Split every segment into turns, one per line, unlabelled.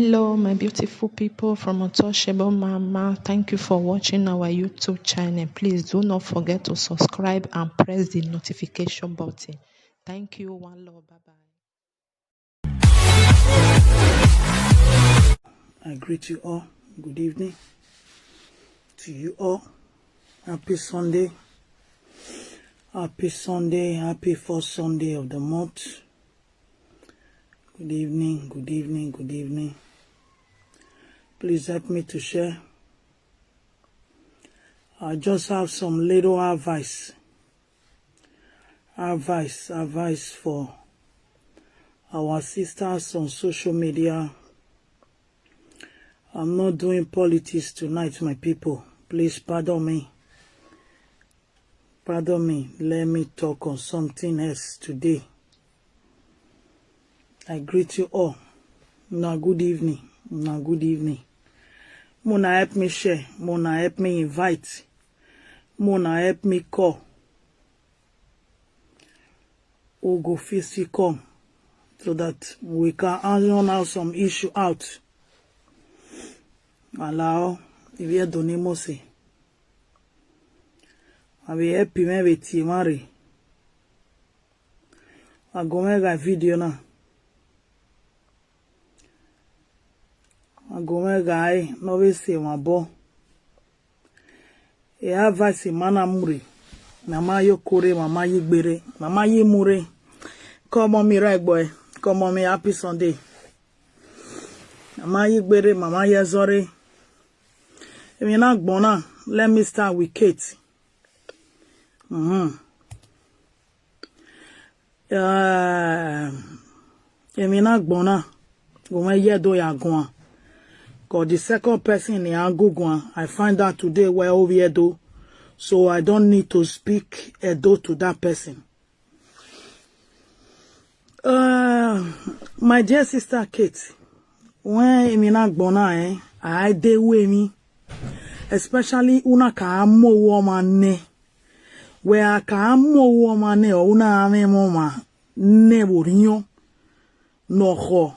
Hello, my beautiful people from Untouchable Mama. Thank you for watching our YouTube channel. Please do not forget to subscribe and press the notification button. Thank you. One love. Bye-bye.
I greet you all. Good evening to you all. Happy Sunday. Happy Sunday. Happy first Sunday of the month. Good evening, good evening, good evening. Please help me to share. I just have some little advice. Advice for our sisters on social media. I'm not doing politics tonight, my people. Please pardon me. Pardon me. Let me talk on something else today. I greet you all. Now, good evening. Now, good evening. Mona help me share. Mona help me invite. Mona help me call. Who go physically come so that we can iron out some issue out. Allow if you don't know say. I will help you with Timari. I go make a video now. I go make guy no we say my boy. E advice mana muri. Mama yo kore, mama yi gbere, mama yi mure. Come on me right boy. Come on me happy Sunday. Mama yi gbere, mama yi zore. If you not born, let me start with Kate. If you not born, go me ye do ya go. Cause the second person in the Google, I find out today where over Edo, so I don't need to speak Edo to that person. My dear sister Kate, when I'm not born, I dey with me, especially una ka mo woman ne, where ka mo woman ne or una ame mama ne burinyo no ho.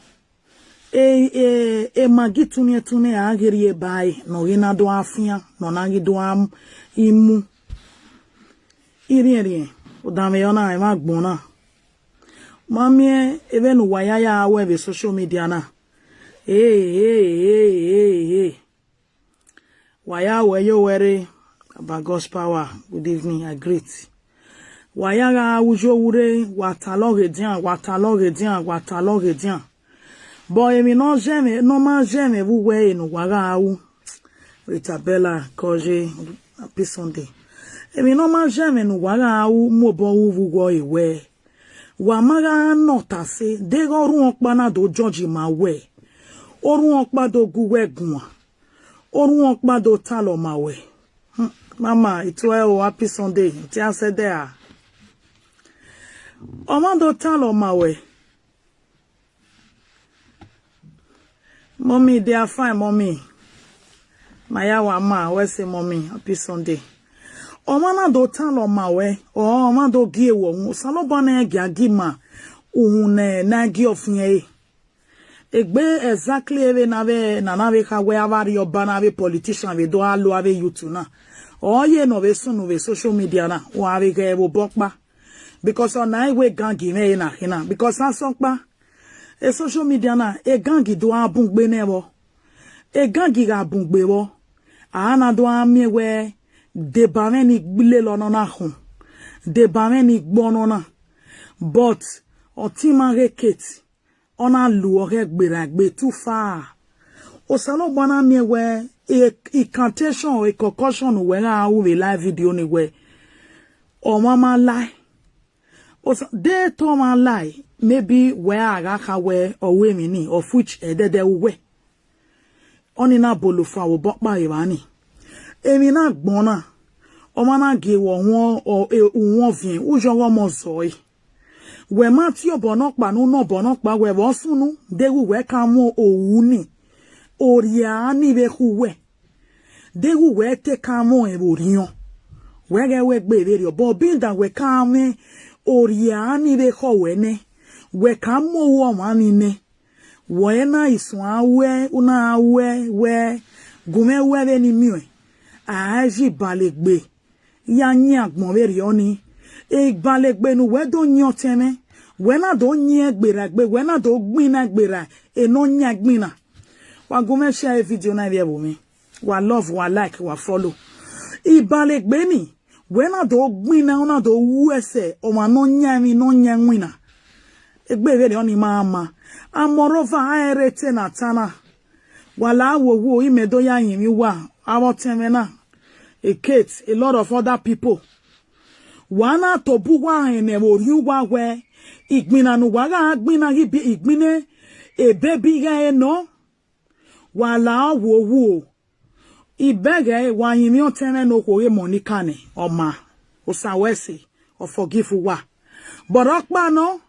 Magi tune agiri bai no gina do afia no nagi do am imu iri udame yona ema gbona mami even wayaya we social media na waya we yo were about God's power. Good evening, I greet wayaga ujo ure wataloge dian boy, me no jamais, no man jamais vous voyez no waga ou Itabella Koje happy Sunday. E me no man jamais no waga ou mo bon ou vous voyez we. Wa maga nota se de go run okpa na do George ma we. Orun okpa do guwe gun. Orun okpa do talo ma we. Mama, it's well happy Sunday. Ti an se there. O man do talo ma we. Mommy, they are fine, mommy. Maya wa ma, we say mommy, happy Sunday. O mana do talo ma we, o ma do gie wo, salo bana gi ma, uhune na gi ofinye. Egbe exactly eve na ve ka we avari obana ve politician ve do alo ave YouTube na. O ye no ve sunu ve social media na, o ave ke wo bokpa. Because on I we gangi me na hina, because asokpa. E social media na e gangi do abungbe nebo e gangi ga bungbe wo ana do amiewe de bameni gbile lo na hun de bameni gbono na but otima reketi ona lu ore gbera gbe too far o salo bona miewe incantation e concussion we ra u we live video ni we o mama lie o de to ma lie. Maybe where I can wear or women of which they we. Only na bolo for our bok by Ivani. Emina bona. Omana give one or one vien, ujo one soy. Where Matthew bonok ba no bonok ba we wasunu, they will work more o uni. Or yani be who we. They will work take more e burion. Where we baby, but being that we come or yani be ho wene. We kamo wo manine Wena iswa we una we gume we ni miwe aji balegbe ya nyi agbon we ri oni e balegbe nu we do nyi oteme we na do nyi egbera gbe we na do gbin na egbera e no nyi agbin na wa gume share video na be mi wa love wa like wa follow e balegbe ni we na do gbin na una do wu ese o ma no nyi mi no nyi nwina egbe we ri oni mama amorova aerete na tana wala wo imedo ya yin mi wa awotemena a Kate a lot of other people wana to buwa ene oriwa we igbina nu waga agbina gibi igbine e baby ga eno wala wo ibege wa yin mi otene no ko re Monica ne oma osawesi o forgive wa borokpa no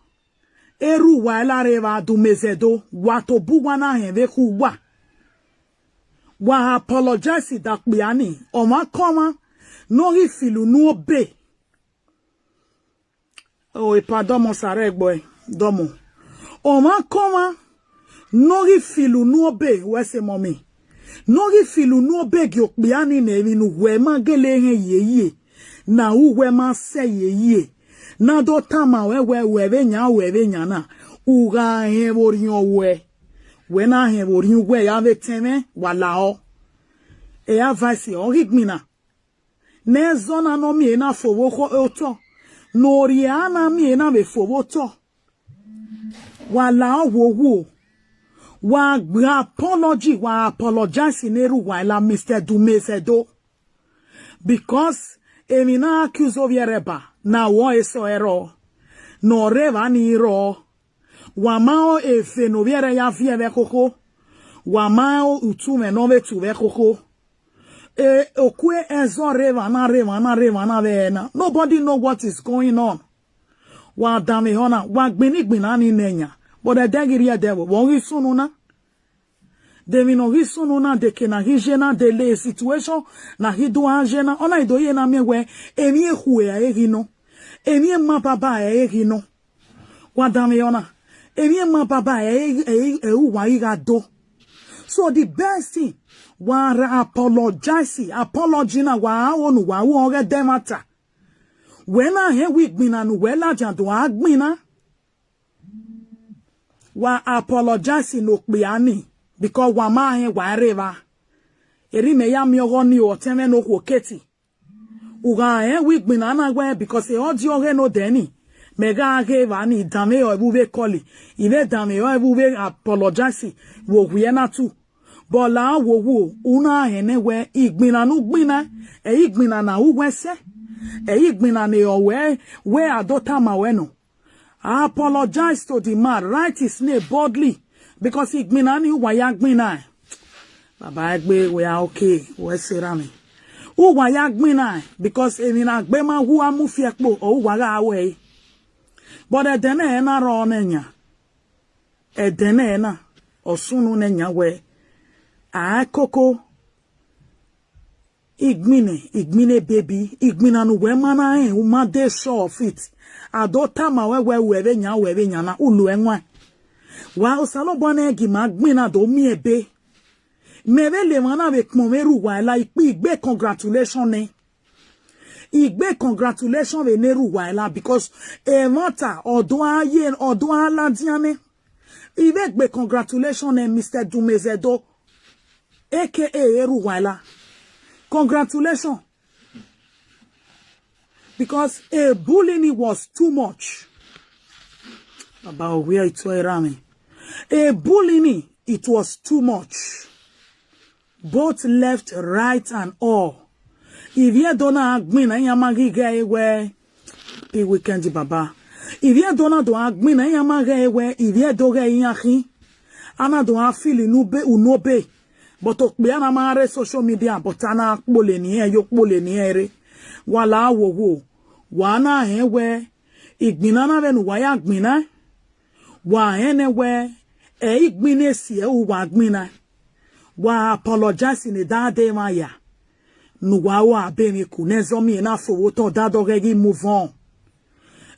eru wa elareva dumezedo wato buwana henve kuwa wa apologize dakpiani oma koma no rifilu no obe o pardon mon sare boy domo oma koma no rifilu no obe wese mommy no rifilu no obe giokpiani na eminu we magele yeye na uwe ma se yeye na do tama we be nya na uga he worion we na he worion we ya ve teme wala o e advice o higmina ne zona no mi na fowo ko oto no ri ana mi na be fowo to wala wo wa gba apology wa apologize neru wa la Mr. Dumesedo because emina accuse of yereba na wo eso ero no reva ni ro wa mao efe no viere ya vie ve koko wa mao utume no ve tu ve koko e okwe ezo reva na vena nobody know what is going on wa dame hona wa gbinigbina ni nenya but the dagiri ya devil wo ri sunu na de mi no ri sunu na de ke na hijena de le situation na hidu anjena ona idoye na mewe emi ehue ya ehino emi ma baba ya ehino wa dame hona emi ma baba ya wa igado. So the best thing wa apology na wa onu wa wo ge demata when I hear we gbina nu we la jan do agbina wa apologize no pe ani because wa ma he wa reva eri me ya mi ogo ni o teme no ko keti uga he we gbina na gwe because e odi oge no deni mega ge va ni dame o ebu be koli ile dame o ebu be apologize wo hwe na tu bola wo una hene we igbina nu gbina e igbina na ugwese e igbina ne owe we adota ma we no apologize to the man, write his name boldly because igbina ni wa ya gbina baba egbe we are okay we serami u wa ya gbina because emi na gbe ma hu amu fi epo o wa ga we but edene na ro nenya edene na osunu nenya we koko igmine baby igmina nu we mana uma de show of it adota ma we nya na ulu enwa wa osalo bona egi ma gbina do mi ebe mebe le mana be pon meru wa la ipi igbe congratulation ne igbe congratulation be neru wa la because e mota odo ala diane ibe gbe congratulation ne Mr. Dumezedo aka Eruwala. Congratulations. Because a bullying was too much. About where it was around. A bullying, it was too much. Both left, right, and all. If you don't agree, you magi gay we weekend baba. If you don't agree, you magi we if you don't get yahi, ana don't feel unobe. But okbiana mare social media but ana kpole ni yo kpole ni ere wala wo wana hewe igbina na benu wa ya gbina wa ene we igbine si e wa gbina wa apologize ni dade maya nu wa abemi ku nezo mi na fowo to dadoregi move on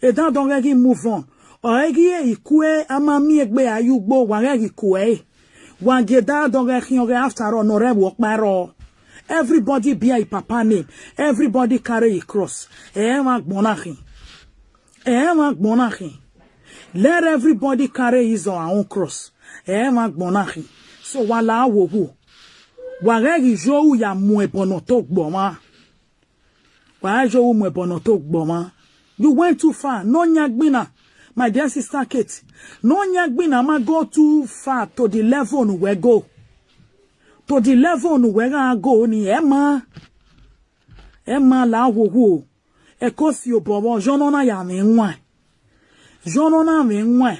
e dadoregi move on Oegie ikue amami egbe ayugbo ware ikue. Wangeda doge khiore after all no re work maro. Everybody be a papa name. Everybody carry a cross. Let everybody carry his or her own cross. So wala wo. Ware jo ya muebono tok boma. Ware jo muebono tok boma. You went too far. No nyagbina. My dear sister Kate. No nyagbina ma go too far to the level we go. To the level where I go ni Emma la wo ekosi obobo jonona ya me nwa jonona me nwa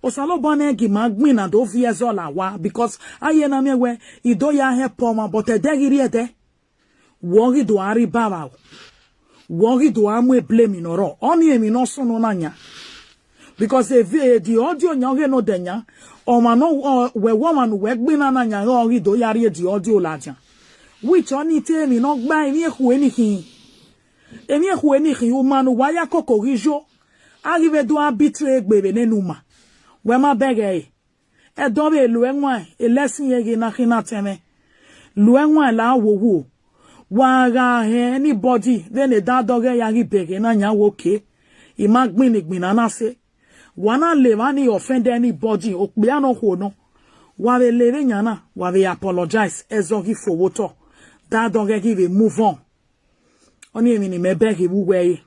osalo bone gi magbina do viezola wa because aye na me we ido ya help ma but edegiri ede wori do ari baba wori do amu blame no ro oni emi no so no nanya because if the audio nyore no denya o ma no we woman we gbina na nya ro ri do yare di audio laja which oni te mi no gba emi ehu enihin o ma no waya kokorijo arrive do arbitre gbebe nenuma we ma bege e do be lu enwa elesin yege na khina teme lu enwa la wo wa ga anybody then e da doge yari bege na nya woke I ma gbinigbina na se wana levani offend anybody okpiano ho no wa be lere nyana wa be apologize ezogi fowoto that don't give a move on oni emi ni mebegi wuwe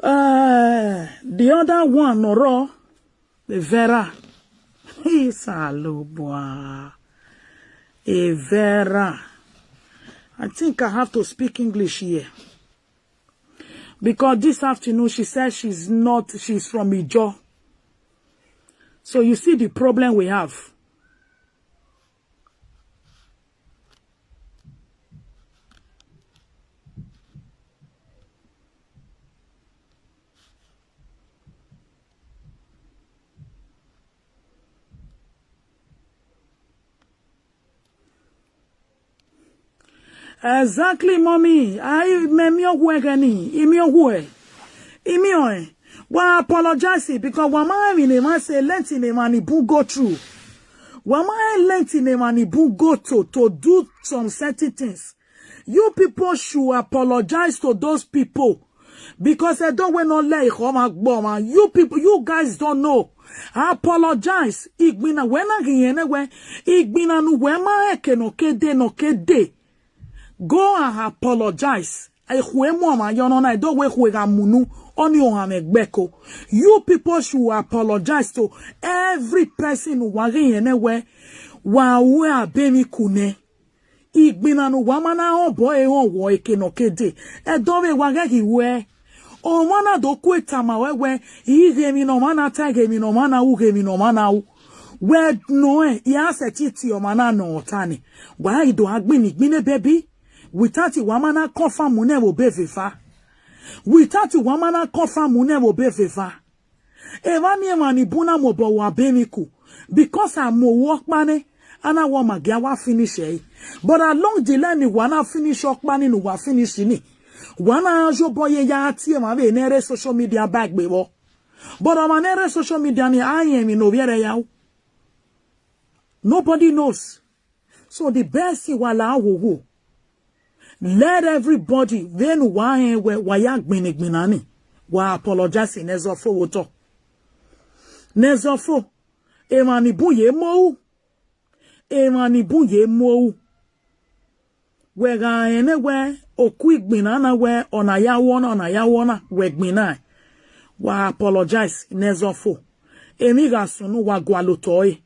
the other one noro the Vera isalubwa a Vera I think I have to speak English here. Because this afternoon, she said she's from Ijo. So you see the problem we have. Exactly, mommy. Wa apologize because wama in man say let in man go through. Wama let in man go to do some certain things. You people should apologize to those people because they don't want to let you people, you guys don't know. Apologize. Igbina wena giyenewe. Igbina nu wema eke no kede. Go and apologize. You people should apologize to every person who was anywhere. Wa bemi kune. Igbina no wamana o boy o wo ekenokede. E dove wagagi we. O mana do kweta mawewe. Ige mi no mana tage mi no mana uge mi no mana u. We no ya se titi o mana no otani. Wa ido agbini gbine baby. Without it, wamana confirm mune wo be fefa. Without it, wamana confirm mune wo be fefa. Evani mani buna mo bo wa bemiku. Because I mo work mane, and I want my gawa finish eh. But along the line, wana finish work mane no wa finish ni. Wana jo boye ya ati ma be nere social media back bebo. But on nere social media ni aye mi no viere ya. Nobody knows. So the best thing wala wo. Let everybody then why ya gbinigbinani wa apologize nezofo woto nezofo emanibu ye mo wega enewe oku igbinana we onayawona we gbina wa apologize nezofo emi ga sunu wa gwalotoi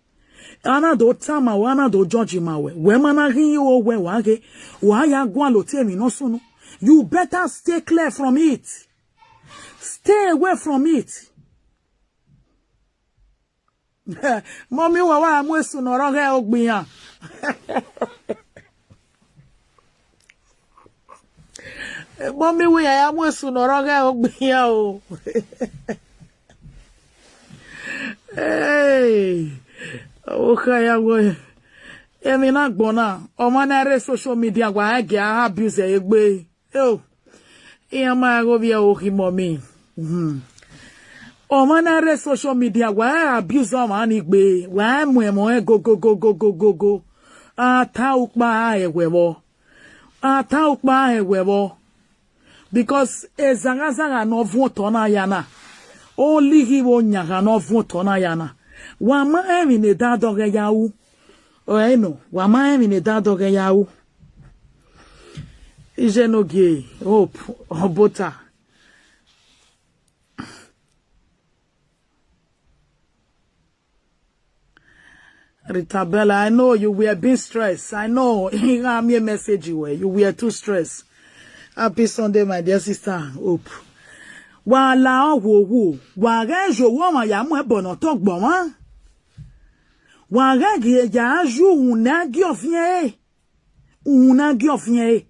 ana do tama wana do judge mawe we mana ri o we wage wa ya gwan lo temi no sunu you better stay clear from it, stay away from it. Mommy wa amu sunu ro ge ogbiyan mommy we ya amu sunu ro ge ogbiyan o hey okay, I'm going. Emi na gbona. Omo na re social media gwa age abuse egbe. Yo. Iya ma go bia o ki mommy. O manare social media wa abuse o mani gbe wa mo go. Ata ukpa ewewo. Ata ukpa ewewo. Because ezanga no voto na yana. Only he wo nyaga no voto na yana. Wa ma emi ne dadoge yawu. O eno, wa ma emi ne dadoge yawu. Ije no gay, hope, obota. Rita Bella, I know you were being stressed. I know. You got me a message you were too stressed. Happy Sunday, my dear sister. Hope. Wala wo. Wage jo wo ma ya mo ebono to gbo wa. Wage ge ja ju unagi ofien. Unagi ofien.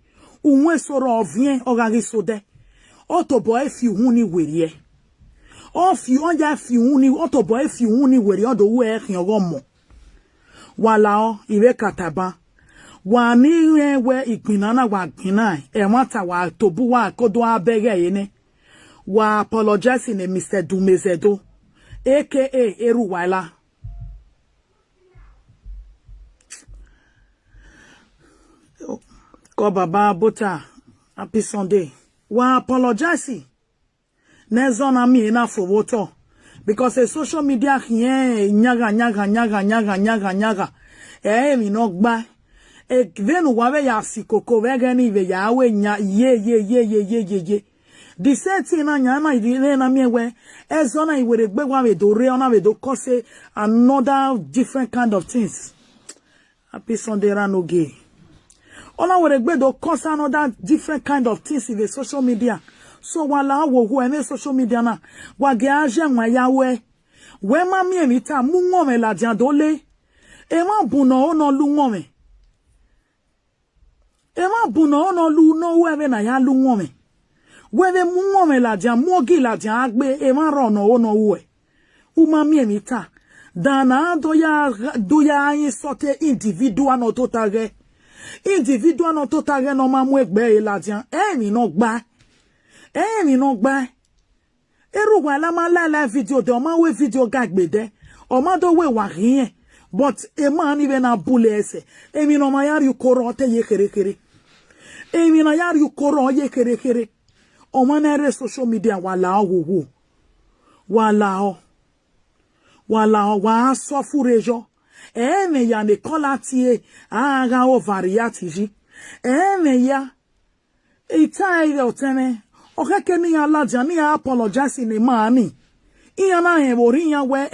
Unwe soro ofien ogagi sode. Otobo e fi hu ni were. O fi oja fi hu ni otobo e fi hu ni were odo wo e kin ogomo. Wala iwe kataba wa ni we ipinana wa gbina e wata wa tobu wa kodo abege yene wa apologize ne Mr. Dumezedo aka Eruwala ko baba bota happy Sunday wa apologize nezo na mi na fowoto because a social media here nyaga mi no gba e venu wawe ya sikoko wege ni ve ya we nya ye the setting na nya na ile na miwe ezo na iwere gbe wa we do re ona we do cause another different kind of things. Happy Sunday ranoge ona were gbe do cause another different kind of things in the social media. So wala wo hu ene social media na wage aje nwa ya we ma mi emi ta mu ngome la dian dole e ma buno ono lu ngome e ma buno ono lu no we na ya lu ngome we ve mu ngome la dian mo gi la dian agbe e ma ro no ono we u ma mi emi ta dana do ya yin sote individual no totage no ma mu egbe e la dian e mi no gba mi no gba eru wa la ma la video de o ma we video gagbede o ma do we wa rin but e ma ni be na bule ese mi no ma yari ukoro te ye kere mi na yari ukoro ye kere o ma na re social media wala wo wala wa so furejo me ya ne kola tie aga o variati ji me ya itai de otene okeke ni alaja ni apologize ni maani iya na he wori ya we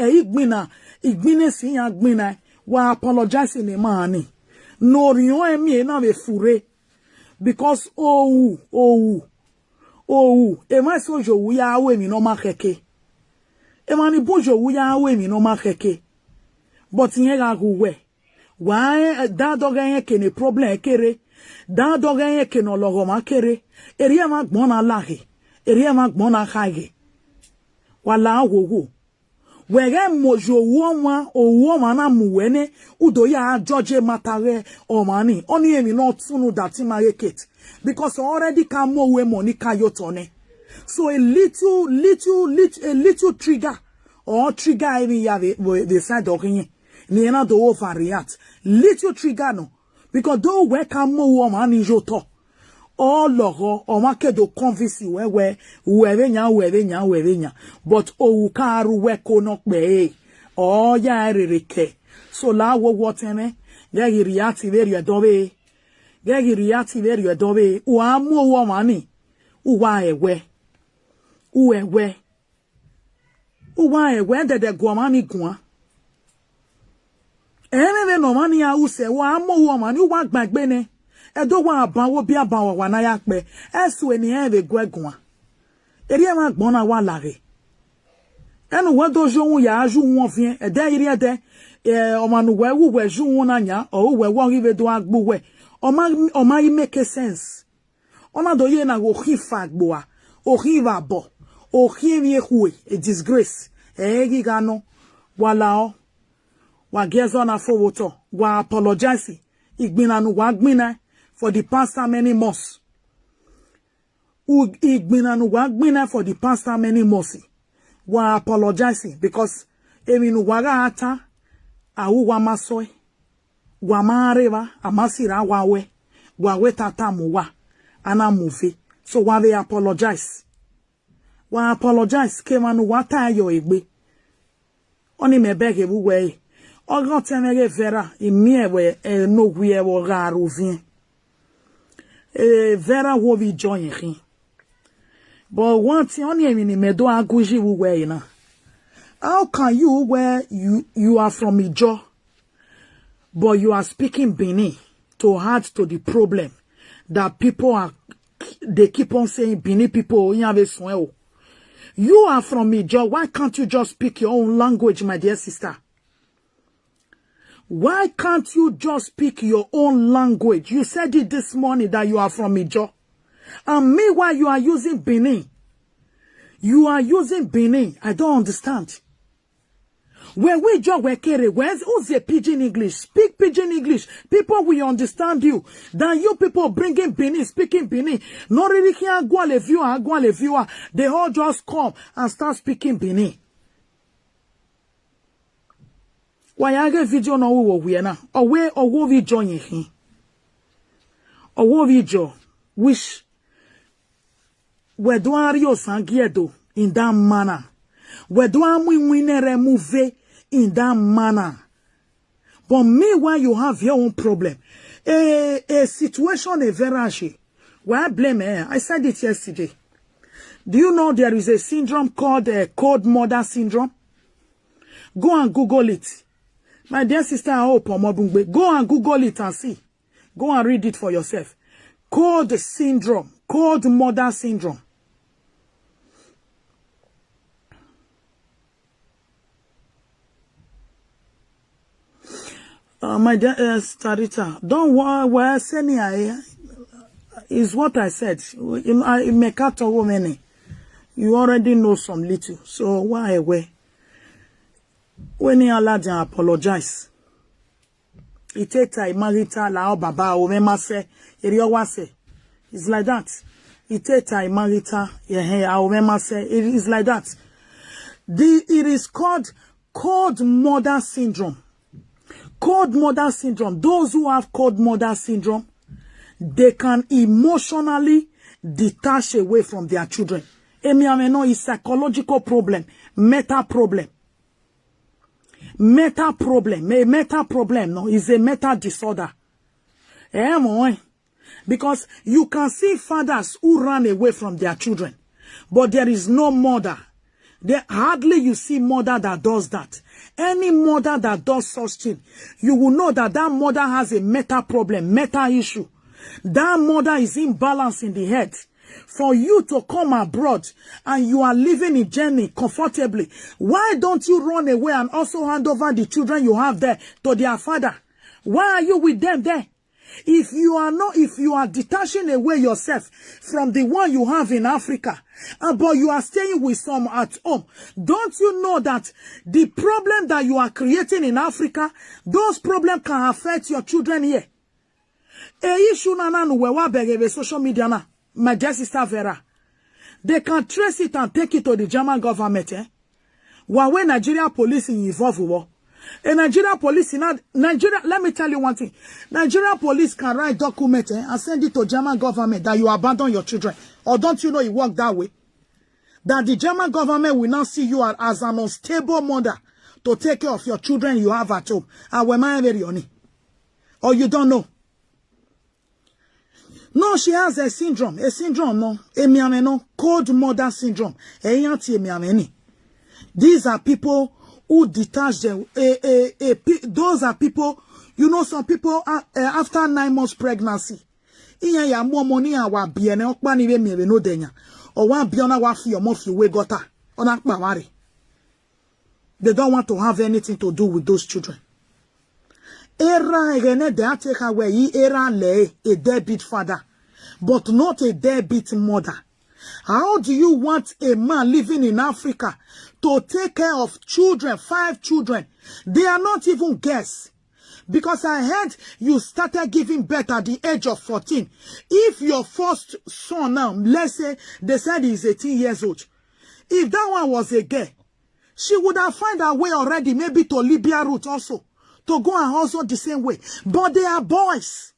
igbine si ya gbina wa apologize ni maani no rion emi na be fure because e ma so jo wu ya we mi no ma keke e ma ni bojo wu ya we mi no ma keke but yen ga gu we wa da doga yen ke ni problem kere da doga yen ke no logo ma kere eri ma gbon na lahe eri ma gbon na kage wala wo wege mojo owo ma na muwene udo ya judge matare o mani oni emi no tunu that market because already can mo we money kayotone so a little trigger or trigger even ya the side of yin ni na do overreact little trigger no because do we can mo wo mani joto Ologo o makedo convince we nya but o karu we kono pe o ya rereke so la wo wotene ya react very adobe o amu wo mani uwa ewe de go mani gwa ene no mani ya use wo amu wo mani uwa gbagbe ne edo wa abawo bi abawo wa na ya pe esu eni e be gwegun eri e ma gbon na wa lare enu we do jo ya aju won fien ede iri ede o ma nu we wu we ju won na nya o we wo ri be do agbo we o ma i make sense ona do ye na go khifa agbo a o khiva bo o khie huwe a disgrace gi gano wala o wa gezo na fowoto wa apologize igbina nu wa gbina for the past how many months. Igbina nu wa gbina for the past how many months. wa apologizing because eminu waga ata awu wa masoy wa mareva amasira wawe tata muwa ana move so wa they apologize kemanu wata yo egbe oni me beg ebu we ogon temere vera imiewe no gwe wo garu vin vera wo vi join yin but one thing only emi me do aguji wu we na how can you where you are from Ijo but you are speaking Benin to add to the problem that they keep on saying Benin people you are from Ijo. Why can't you just speak your own language, my dear sister? Why can't you just speak your own language? You said it this morning that you are from Ijo. And meanwhile, you are using Benin. I don't understand. When we job who's a pidgin English? Speak pidgin English. People will understand you. Than you people bringing Benin, speaking Benin. Not really can go le viewer. They all just come and start speaking Benin. Why I get video no we na? Or wo video yin. Or wo video which we do ario sangiedo in that manner. We do remove in that manner. But meanwhile, you have your own problem. A situation a verashi. Why I blame her? I said it yesterday. Do you know there is a syndrome called cold mother syndrome? Go and Google it. My dear sister, I hope go and Google it and see. Go and read it for yourself. Cold syndrome. Cold mother syndrome. My dear Starita, don't worry, sending is what I said. I make out a woman. You already know some little. So why away? When you allow them apologize. It takes a marital lao baba o mema se iriowase. It's like that. It takes a marital o mema se it is like that. It is called cold mother syndrome. Cold mother syndrome. Those who have cold mother syndrome, they can emotionally detach away from their children. Emiameno is psychological problem, mental problem. Mental problem. Mental problem no is a mental disorder. Because you can see fathers who run away from their children, but there is no mother. There hardly you see mother that does that. Any mother that does such thing, you will know that that mother has a mental problem, mental issue. That mother is imbalanced in the head. For you to come abroad and you are living in Germany comfortably, why don't you run away and also hand over the children you have there to their father? Why are you with them there? If you are detaching away yourself from the one you have in Africa, but you are staying with some at home, don't you know that the problem that you are creating in Africa, those problems can affect your children here? Social media na, my dear sister Vera, they can trace it and take it to the German government. When Nigeria police involved with war. Nigeria police in Nigeria, let me tell you one thing. Nigeria police can write document and send it to German government that you abandon your children. Or don't you know it works that way? That the German government will now see you as an unstable mother to take care of your children you have at home. Or you don't know. No, she has a syndrome. A syndrome, no. No. Cold mother syndrome. These are people who detach them. Those are people, you know, some people after 9 months pregnancy. Iya more money awa biene okpa ni we mi no denya. Or one biona wa fi omo fi we gota. Ona pa wari. They don't want to have anything to do with those children. Era egene de take away era le a deadbeat father, but not a deadbeat mother. How do you want a man living in Africa to take care of children, 5 children? They are not even girls. Because I heard you started giving birth at the age of 14. If your first son now, let's say they said he's 18 years old. If that one was a girl, She would have found her way already, maybe to Libya route also, to go and also the same way. But they are boys.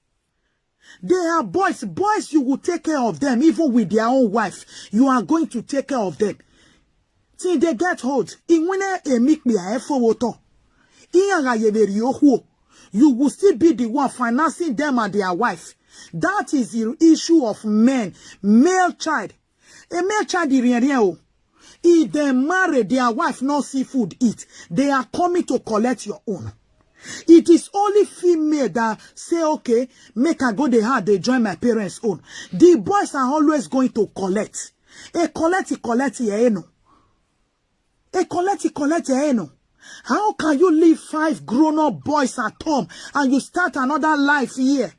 They are boys. Boys, you will take care of them, even with their own wife. You are going to take care of them. Till they get old. You will still be the one financing them and their wife. That is the issue of men. Male child. A male child, if they marry, their wife no see food eat. They are coming to collect your own. It is only female that say, okay, make I go the hard, they join my parents' own. The boys are always going to collect. Collect, how can you leave 5 grown-up boys at home and you start another life here?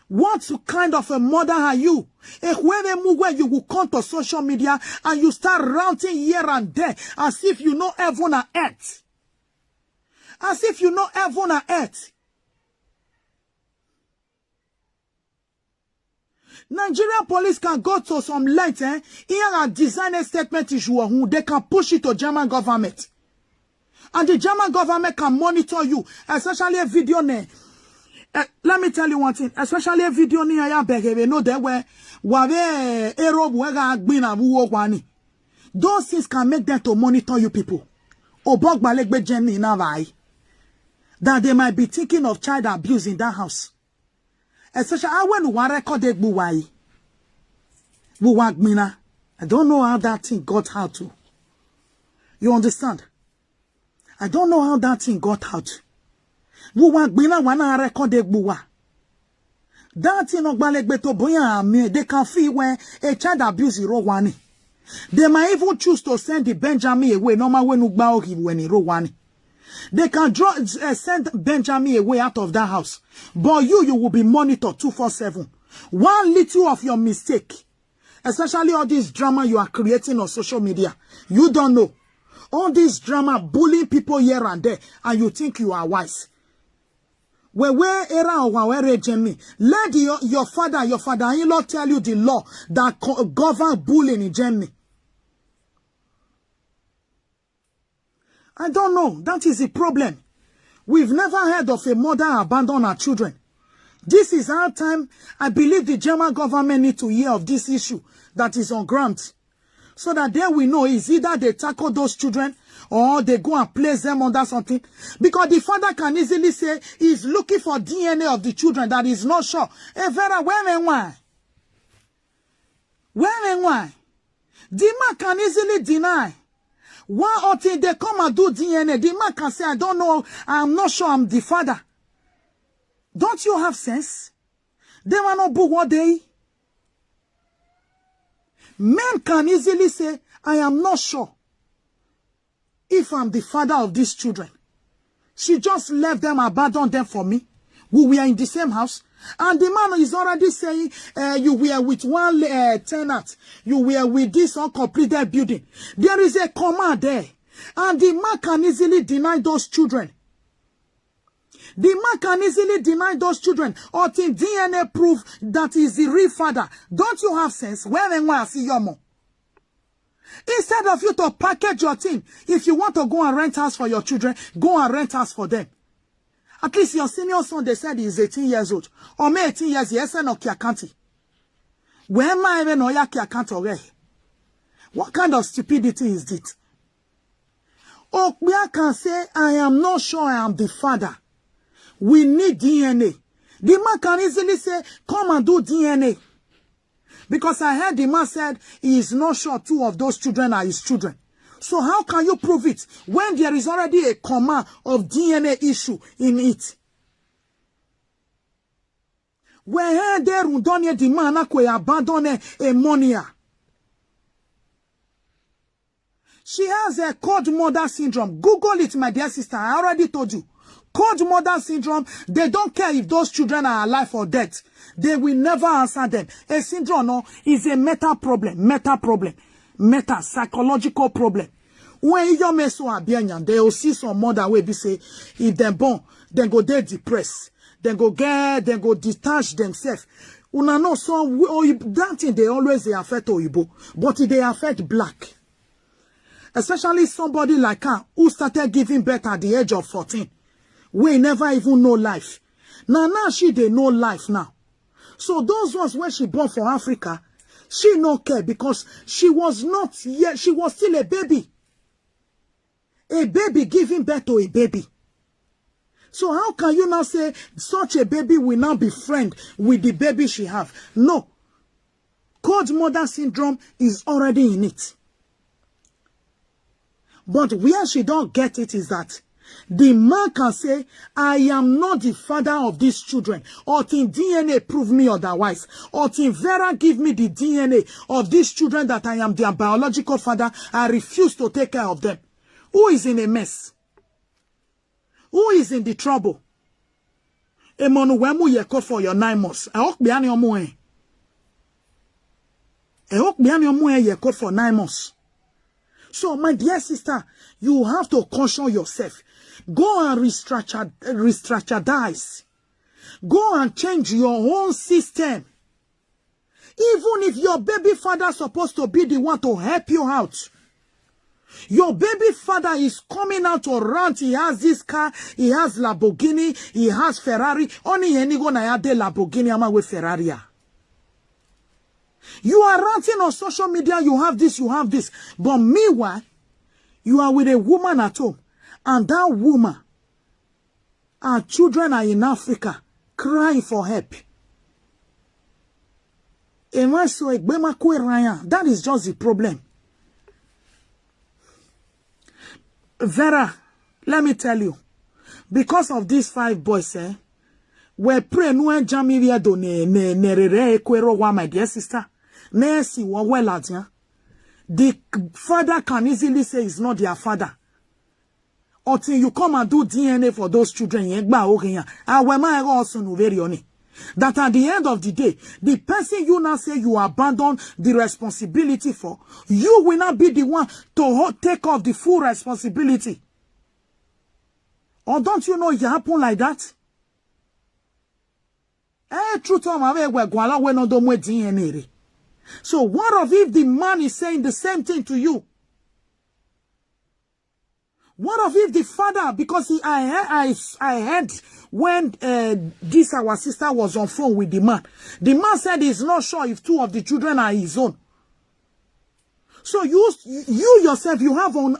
What kind of a mother are you? Where you will come to social media and you start ranting here and there as if you know heaven and earth. As if you know heaven and earth. Nigerian police can go to some length, here and design a statement issue, they can push it to German government. And the German government can monitor you, especially a video name. Let me tell you one thing, especially a video near ya begebe, no there where those things can make them to monitor you people. That they might be thinking of child abuse in that house. Especially when we recorded buwai. I don't know how that thing got out to. You understand? I don't know how that thing got out. That thing they can feel when a child abuse is wrong. They might even choose to send the Benjamin away. Normal when he wrong. They can send Benjamin away out of that house. But you will be monitored 24/7. One little of your mistake, especially all this drama you are creating on social media, you don't know. All this drama bullying people here and there, and you think you are wise. Where era or where Jamie, let your father-in-law tell you the law that govern bullying in Germany. I don't know. That is the problem. We've never heard of a mother abandon her children. This is our time. I believe the German government need to hear of this issue that is on ground. So that then we know is either they tackle those children or they go and place them under something. Because the father can easily say he's looking for DNA of the children that is not sure. Hey, Vera, where and why? Where and why? The man can easily deny. One or thing they come and do DNA, the man can say, I don't know, I'm not sure I'm the father. Don't you have sense? They will not book what they. Men can easily say, I am not sure if I'm the father of these children. She just left them, abandoned them for me. We were in the same house. And the man is already saying, you were with one tenant. You were with this uncompleted building. There is a comma there. And the man can easily deny those children. The man can easily deny those children or think DNA proof that is the real father. Don't you have sense? Where and where I see your mom? Instead of you to package your thing, if you want to go and rent house for your children, go and rent house for them. At least your senior son, they said he's 18 years old. Or me 18 years, yes, no kia county. Where am I even no ya kia county? What kind of stupidity is it? Okbia can say, I am not sure I am the father. We need DNA. The man can easily say, come and do DNA. Because I heard the man said he is not sure 2 of those children are his children. So how can you prove it when there is already a comma of DNA issue in it? Where there undonie the man akwe abandone a monia. She has a cold mother syndrome. Google it, my dear sister. I already told you. Cold mother syndrome, they don't care if those children are alive or dead. They will never answer them. A syndrome no, is a meta problem. Meta psychological problem. When you may so abianyan, they will see some mother will be say, if they're born, then go they depressed. Then go detach themselves. Una know so that thing they always they affect Oyibo, but they affect black. Especially somebody like her who started giving birth at the age of 14. We never even know life. Now she they know life now. So those ones when she born for Africa, she no care because she was not yet, she was still a baby. A baby giving birth to a baby. So how can you now say such a baby will now be friend with the baby she have? No. Cold mother syndrome is already in it. But where she don't get it is that the man can say, I am not the father of these children. Or till DNA prove me otherwise. Or till Vera give me the DNA of these children that I am their biological father. I refuse to take care of them. Who is in a mess? Who is in the trouble? Emmanuel, you call for your 9 months. I hope behind your moe. I hope behind your moe you call for 9 months. So, my dear sister, you have to caution yourself. Go and re-strategize. Go and change your own system. Even if your baby father is supposed to be the one to help you out. Your baby father is coming out to rant. He has this car. He has Lamborghini. He has Ferrari. Only any go na ya de Lamborghini ama with Ferrari. You are ranting on social media. You have this. You have this. But meanwhile, you are with a woman at home. And that woman, our children are in Africa crying for help. That is just the problem. Vera, let me tell you, because of these 5 boys, we pray no jamiria do ne my dear sister. The father can easily say it's not their father. Until you come and do DNA for those children, that at the end of the day, the person you now say you abandon the responsibility for, you will not be the one to take off the full responsibility. Or don't you know it happen like that? So what of if the man is saying the same thing to you? What of if the father, because I heard when this our sister was on phone with the man said he's not sure if 2 of the children are his own. So you yourself, you have on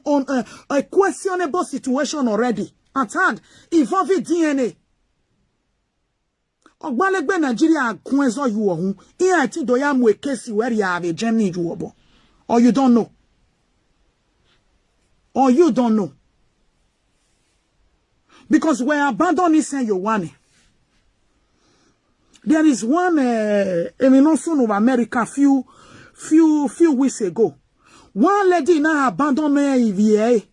a questionable situation already at hand involving DNA. Ogbalegbe Nigeria kwenzo you ohun. I think do ya mu case where you have a journey you or you don't know. Or you don't know. Because we abandon is saying you want it. There is one eminence of America few weeks ago. One lady now abandoned me EVA.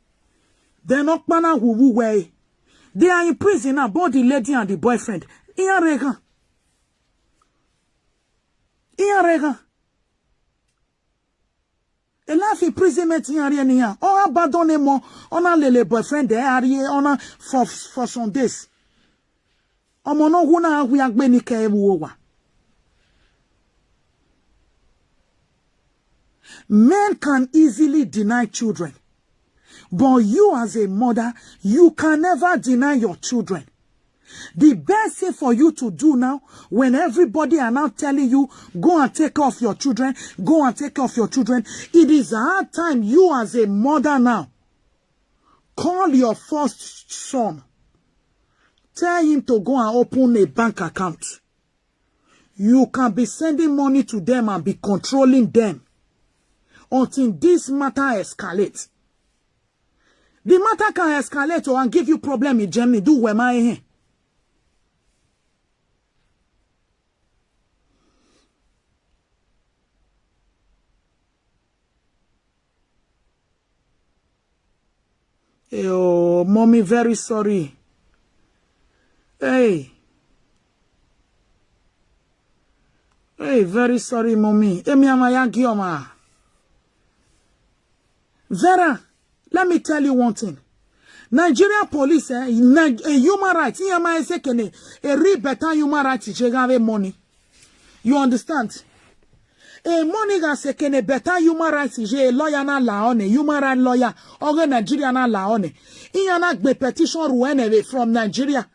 They're not banana who way. They are in prison now, both the lady and the boyfriend. Iarega. A life imprisonment in area. Or abandonne mo on a lele boyfriend there on for some days. Omono huna we are benike wowa. Men can easily deny children. But you as a mother, you can never deny your children. The best thing for you to do now, when everybody are now telling you, go and take off your children, go and take off your children, it is a hard time you as a mother now. Call your first son. Tell him to go and open a bank account. You can be sending money to them and be controlling them until this matter escalates. The matter can escalate and give you problem in Germany. Do where my here. Oh, mommy, very sorry. Hey, very sorry, mommy. Vera, let me tell you one thing. Nigeria police, human rights, a real better human rights, money. You understand? E money ga sekene better human rights je lawyer na laone, human rights lawyer, or Nigeria na laone. Iyana gbe petition ruene from Nigeria.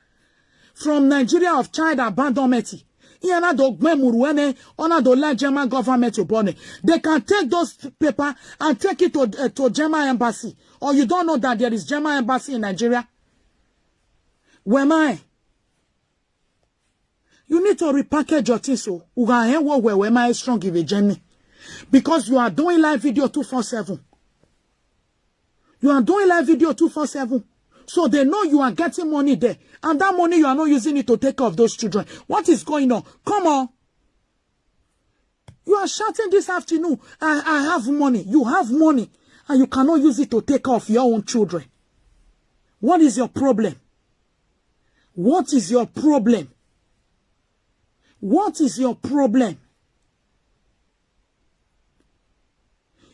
From Nigeria of child abandonment. Iyana do gbe muruene, ona do let German government to bone. They can take those paper and take it to German embassy. Or you don't know that there is German embassy in Nigeria? Where am I? You need to repackage your things so where am I strong in a journey? Because you are doing live video 247. You are doing live video 247. So they know you are getting money there. And that money you are not using it to take care of those children. What is going on? Come on. You are shouting this afternoon. I have money. You have money. And you cannot use it to take care of your own children. What is your problem? What is your problem? What is your problem?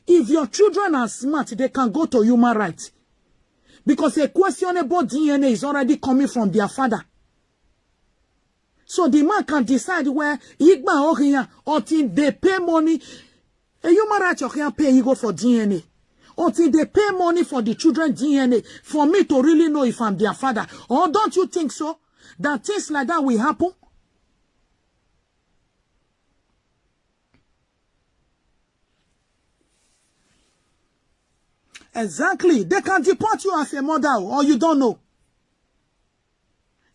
If your children are smart, they can go to human rights. Because a questionable DNA is already coming from their father. So the man can decide where Igba or here, until they pay money. A human right can pay ego for DNA. Until they pay money for the children's DNA for me to really know if I'm their father. Or don't you think so? That things like that will happen? Exactly. They can deport you as a mother, or you don't know.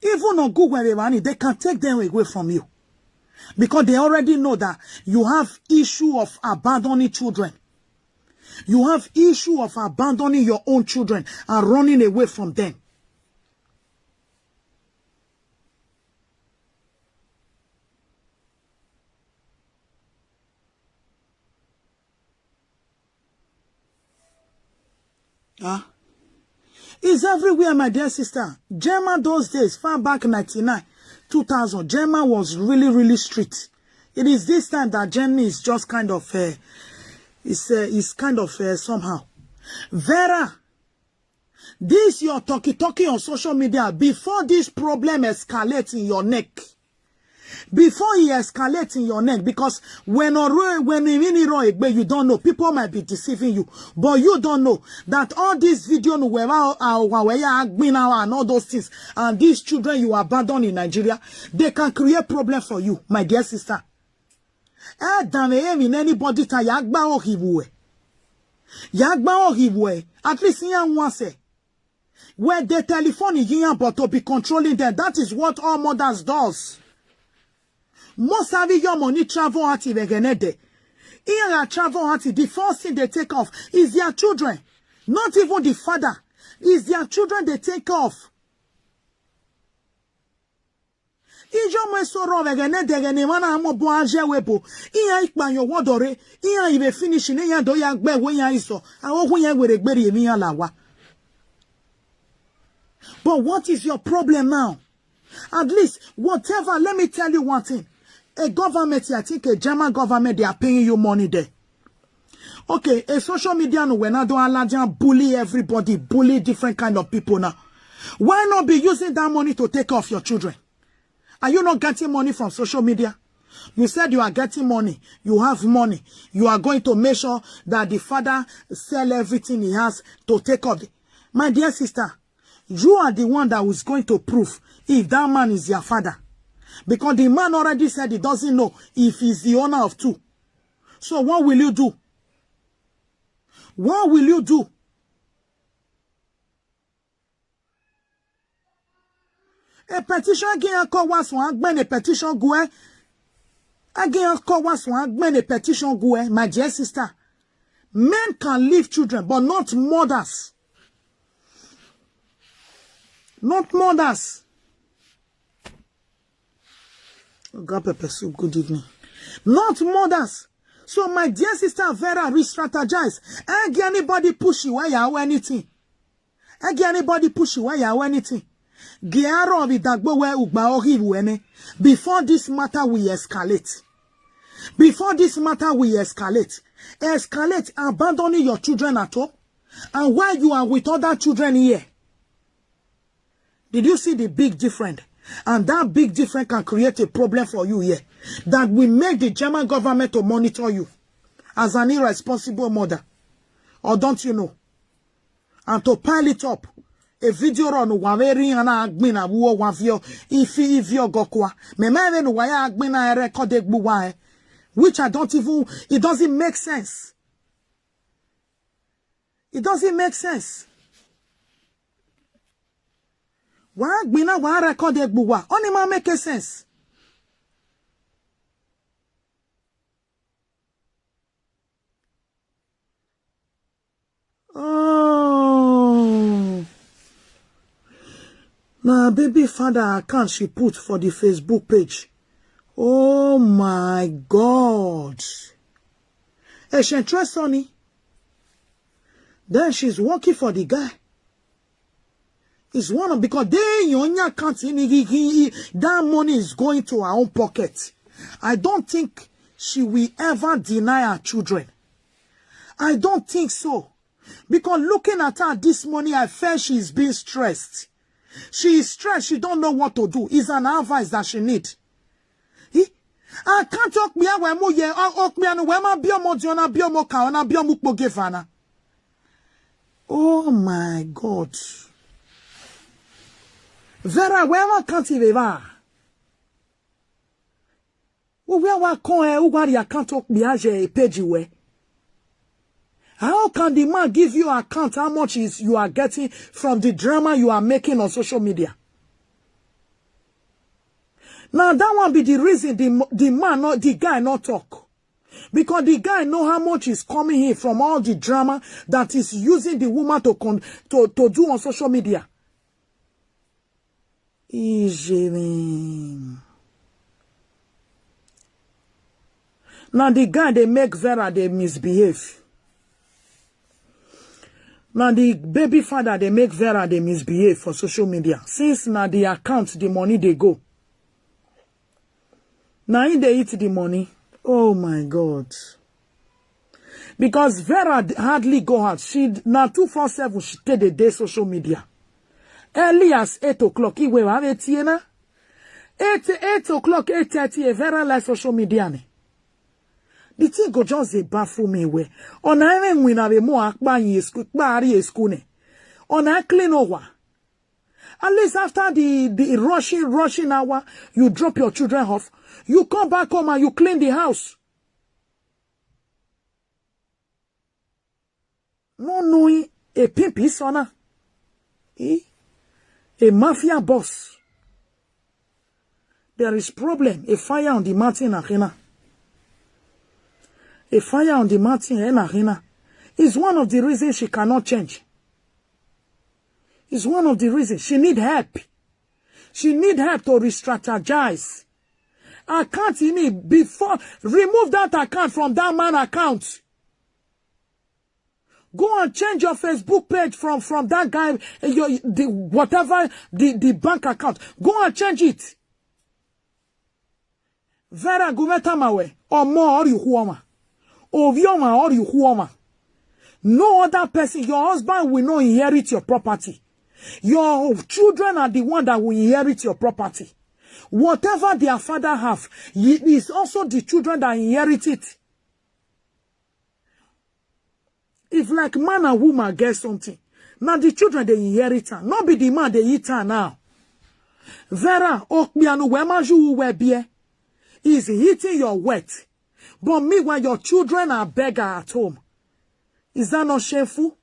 Even on Google, they can take them away from you. Because they already know that you have issue of abandoning children. You have issue of abandoning your own children and running away from them. It's everywhere, my dear sister. German those days, far back 99, 2000, German was really, really strict. It is this time that Germany is just kind of, somehow. Vera, this you're talking on social media, before this problem escalates in your neck. Before he escalates in your neck, because when you don't know, people might be deceiving you, but you don't know that all these videos and all those things, and these children you abandon in Nigeria, they can create problem for you, my dear sister. In anybody at least where the telephone is here, but to be controlling them. That is what all mothers does. Most of your money travel out in the travel out, the first thing they take off is their children. Not even the father. It's their children they take off. Ijo me soro vegene degene mana amo boaje webo. Iya ikpanyo wodore. Iya ibe finish ne ya do ya gbe we ya iso. Awo hu ya were gberi emi ya lawa. But what is your problem now? At least, whatever, let me tell you one thing. A government, I think a German government, they are paying you money there. Okay, a social media, no, when I don't bully everybody, bully different kind of people now. Why not be using that money to take off your children? Are you not getting money from social media? You said you are getting money. You have money. You are going to make sure that the father sell everything he has to take off. My dear sister, you are the one that was going to prove if that man is your father. Because the man already said he doesn't know if he's the owner of two. So what will you do? What will you do? A petition again call was one a petition go. Again call was one a petition go. My dear sister, men can leave children, but not mothers. Not mothers. God pepper soup, good evening. Not mothers. So my dear sister Vera, re-strategize. Ain't anybody push you where you are anything. Ain't anybody push you where you are anything. Before this matter will escalate. Before this matter will escalate. Escalate, abandoning your children at all. And while you are with other children here. Did you see the big difference? And that big difference can create a problem for you here. That will make the German government to monitor you as an irresponsible mother. Or don't you know? And to pile it up. A video on waveri ana agbina wo wavio ifi ivio gokwa. Me meve no waya agbina record egbuwa, which I don't even, it doesn't make sense. It doesn't make sense. Wa agbina wa record egbuwa. Only ma make sense. Oh. My baby father account she put for the Facebook page. Oh my God. And she trust Sonny. Then she's working for the guy. It's one of, because they your account that money is going to her own pocket. I don't think she will ever deny her children. I don't think so. Because looking at her this morning, I felt she's being stressed. She is stressed. She don't know what to do. It's an advice that she needs. I can't talk me away more ye or me and wema biomo diona biomo kaona biomo pogevana. Oh my God. Vera wema can't even. Where con ugari can't talk me as a page way. How can the man give you an account how much is you are getting from the drama you are making on social media? Now that one be the reason the man, not the guy, not talk. Because the guy know how much is coming in from all the drama that is using the woman to do on social media. Now the guy, they make Vera, they misbehave. Now the baby father, they make Vera, they misbehave for social media. Since now the account, the money they go. Now if they eat the money, oh my God. Because Vera hardly go out. She now 247, she take the day social media. Early as 8 o'clock, he will have 8 o'clock, 8:30, Vera like social media. The thing go just a baffle me way. On I even win a more akbani school ne. On I clean over. At least after the rushing hour, you drop your children off. You come back home and you clean the house. No knowing a pimpy sona. A mafia boss. There is problem. A fire on the mountain arena. A fire on the mountain in arena is one of the reasons she cannot change. It's one of the reasons she need help. She need help to re-strategize. Account in it before remove that account from that man account. Go and change your Facebook page from that guy, the bank account. Go and change it. Vera gumetamawe or more you huama. Ovioma or you huama. No other person, your husband will not inherit your property. Your children are the one that will inherit your property. Whatever their father have, it is also the children that inherit it. If like man and woman get something, now the children they inherit her. Not be the man they eat her now. Vera okbianu wemaju webie is hitting your wet. But me when your children are beggar at home, is that not shameful?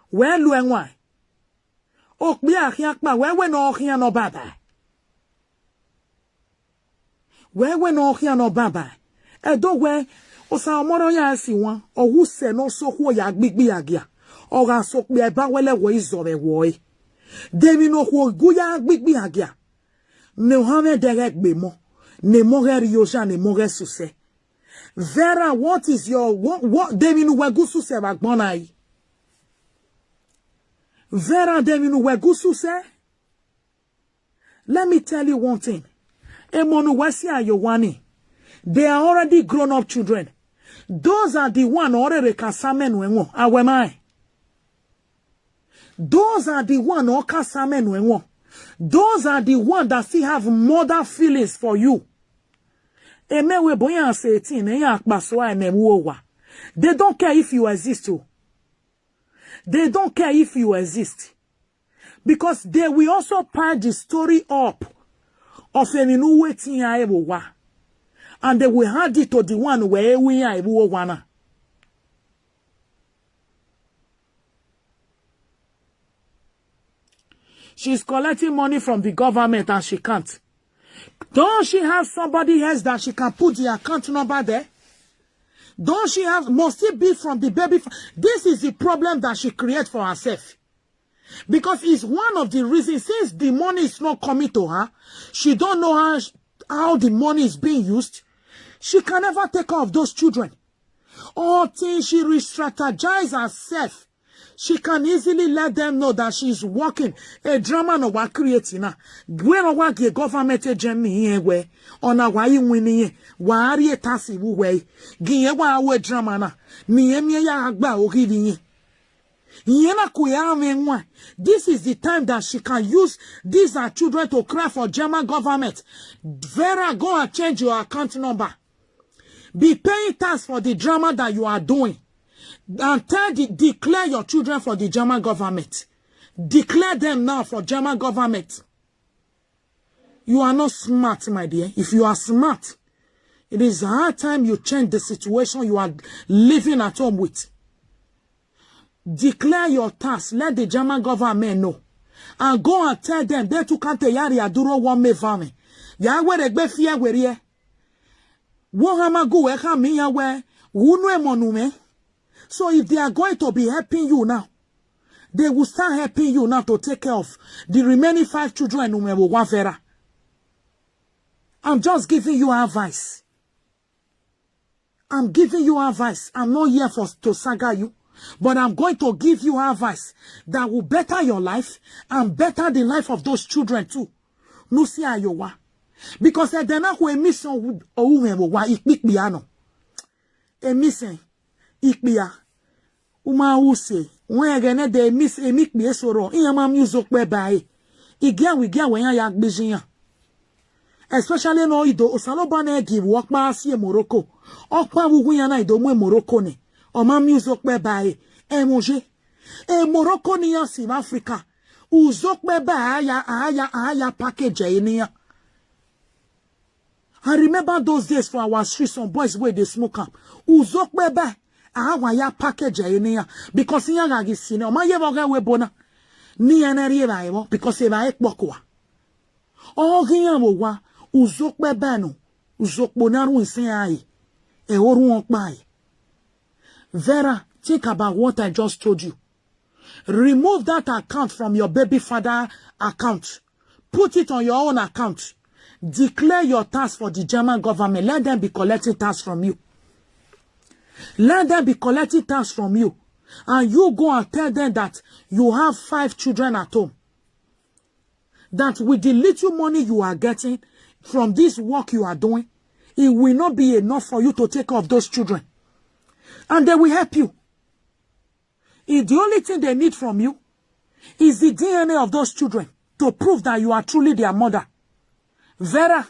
Where lu and why? Okbia hiakma where we no here no baba. Where we no here no baba. Edo where osa omoro ya si wan or who se no so who ya gbigbi agia. Or ga so be ba wele wo izore wo. Demi no who guya gbigbi agia. Ne hame direct be mo. Ne more rioja ne more suse. Vera, what is your what Deminu Wegusu se bagbonai? Vera Deminu Wegusu se? Let me tell you one thing. Emonu Wesi Ayowani. They are already grown up children. Those are the one already kasamen wenwo. Awemai. Those are the one or kasamen wenwo. Those are the ones that still have mother feelings for you. They don't care if you exist. They don't care if you exist. Because they will also pile the story up of a new waiting. And they will hand it to the one where we are. She's collecting money from the government and she can't. Don't she have somebody else that she can put the account number there? Don't she have, must it be from the baby? This is the problem that she creates for herself. Because it's one of the reasons, since the money is not coming to her, she don't know how the money is being used. She can never take care of those children. Until she re-strategizes herself, she can easily let them know that she's working a drama no wa creating na. When wa ge government agent here where on a wa winning wa ari tasi wu way. Giye wa we drama na. Ni ya agba ogidi yin. This is the time that she can use these are children to cry for German government. Vera, go and change your account number. Be paying tax for the drama that you are doing. And declare your children for the German government. Declare them now for German government. You are not smart, my dear. If you are smart, it is high time you change the situation you are living at home with. Declare your task. Let the German government know. And go and tell them, they too can't yari aduro one me vame. Ya we regbe fia werie. Wo hama go we ka mi ya we. Unu e monume. So if they are going to be helping you now, they will start helping you now to take care of the remaining 5 children who will want Vera. I'm just giving you advice. I'm giving you advice. I'm not here to saga you, but I'm going to give you advice that will better your life and better the life of those children too. No see ayowa. Because they're not who emission or wa ikpiano. Emission. Ikbia uma use when again they miss a mic be soro in yama music whereby igya we get when ya gbejin especially no ido osaloba na give work ma sie Morocco okpa wugu ya na ido mu Morocco ne o ma music whereby emoje Morocco ni ya South Africa uzok whereby aya package ni ya. I remember those days for our street some boys where they smoke up uzok whereby ya package because in yaga gisine o ma yeba we bona ni eneri ba ebo because e ba ekpokwa o giyan wo wa uzokpe banu uzokpo naru nsin ayi e orun opa ayi. Vera, think about what I just told you. Remove that account from your baby father account. Put it on your own account. Declare your tax for the German government. Let them be collecting tax from you. Let them be collecting tax from you. And you go and tell them that you have 5 children at home. That with the little money you are getting from this work you are doing, it will not be enough for you to take care of those children. And they will help you. If the only thing they need from you is the DNA of those children to prove that you are truly their mother. Vera,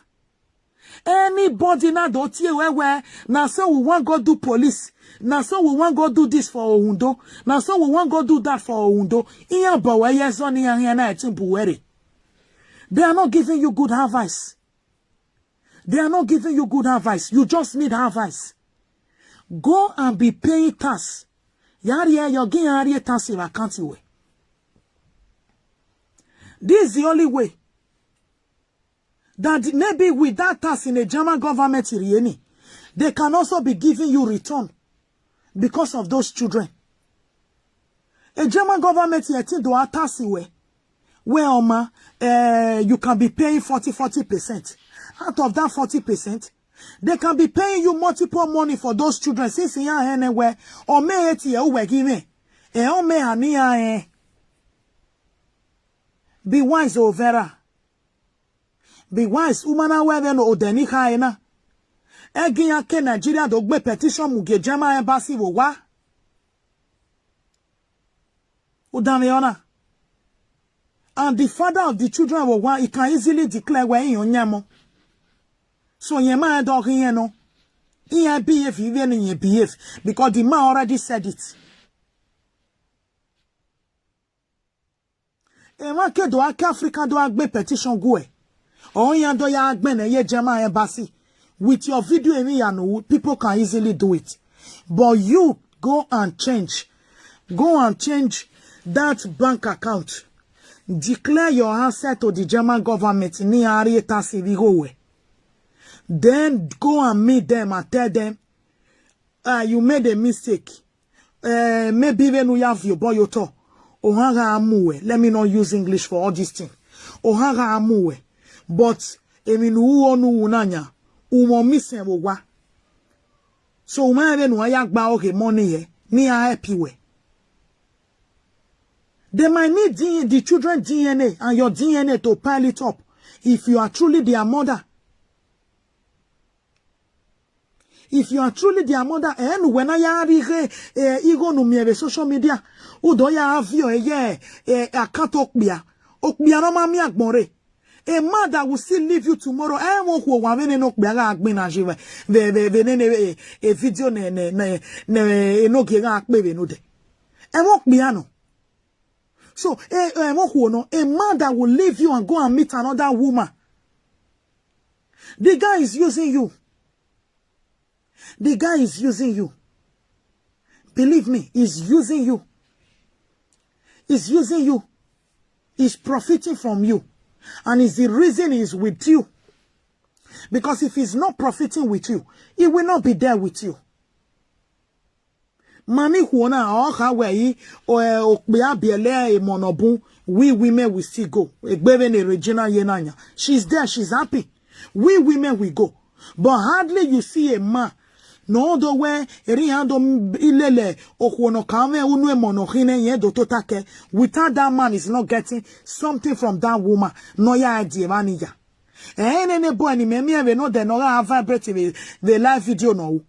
anybody now don't hear where now so we want go do police. Now so we want go do this for Oundo. Now so we want go do that for Oundo. They are not giving you good advice. They are not giving you good advice. You just need advice. Go and be paying tax. You're getting tax if I can't way. This is the only way. That maybe with that tax in the German government, they can also be giving you return because of those children. A German government here do a tax way where you can be paying 40%. Out of that 40%, they can be paying you multiple money for those children. Since you are anywhere, or may it give be wise, O Vera. Be wise, umana weven o denika ena. Eginya ke Nigeria dogbe petition muge German embassy wo wa. Udame ona. And the father of the children will want, he can easily declare where in yamo. So ye man dog here no. He behave even in ye behave. Because the man already said it. E man ke do ak Africa do agbe petition go e. O yan do ya agbe na ye German embassy. With your video people can easily do it. But you go and change. Go and change that bank account. Declare your answer to the German government. Then go and meet them and tell them, you made a mistake. Maybe even we have your boy yoto. Ohanga amuwe. Let me not use English for all these things. Ohanga amuwe. But eminu onu unanya. Umo mise wa. So umane no ayagba okay money here. Ni a happy way. They might need the children's DNA and your DNA to pile it up if you are truly their mother. If you are truly their mother, and when I ego no me social media, udo ya avio account okbia no mami agbore. A mother will still leave you tomorrow. I won't go one no okbia agbe na jiwe. A video ne no gera akbe no de. E won't be no. So, a man that will leave you and go and meet another woman. The guy is using you. The guy is using you. Believe me, he's using you. He's using you. He's profiting from you. And it's the reason he's with you. Because if he's not profiting with you, he will not be there with you. Mami huona oka wei okbea biele monobun, we women will still go. Egbeve ne Regina yenanya. She's there, she's happy. We women will go. But hardly you see a man. No do we eriando ilele okwono kame unwe monohine ye do totake. Without that man is not getting something from that woman. No ya idea ya. Ene boy ni memi no de no vibrate the live video no.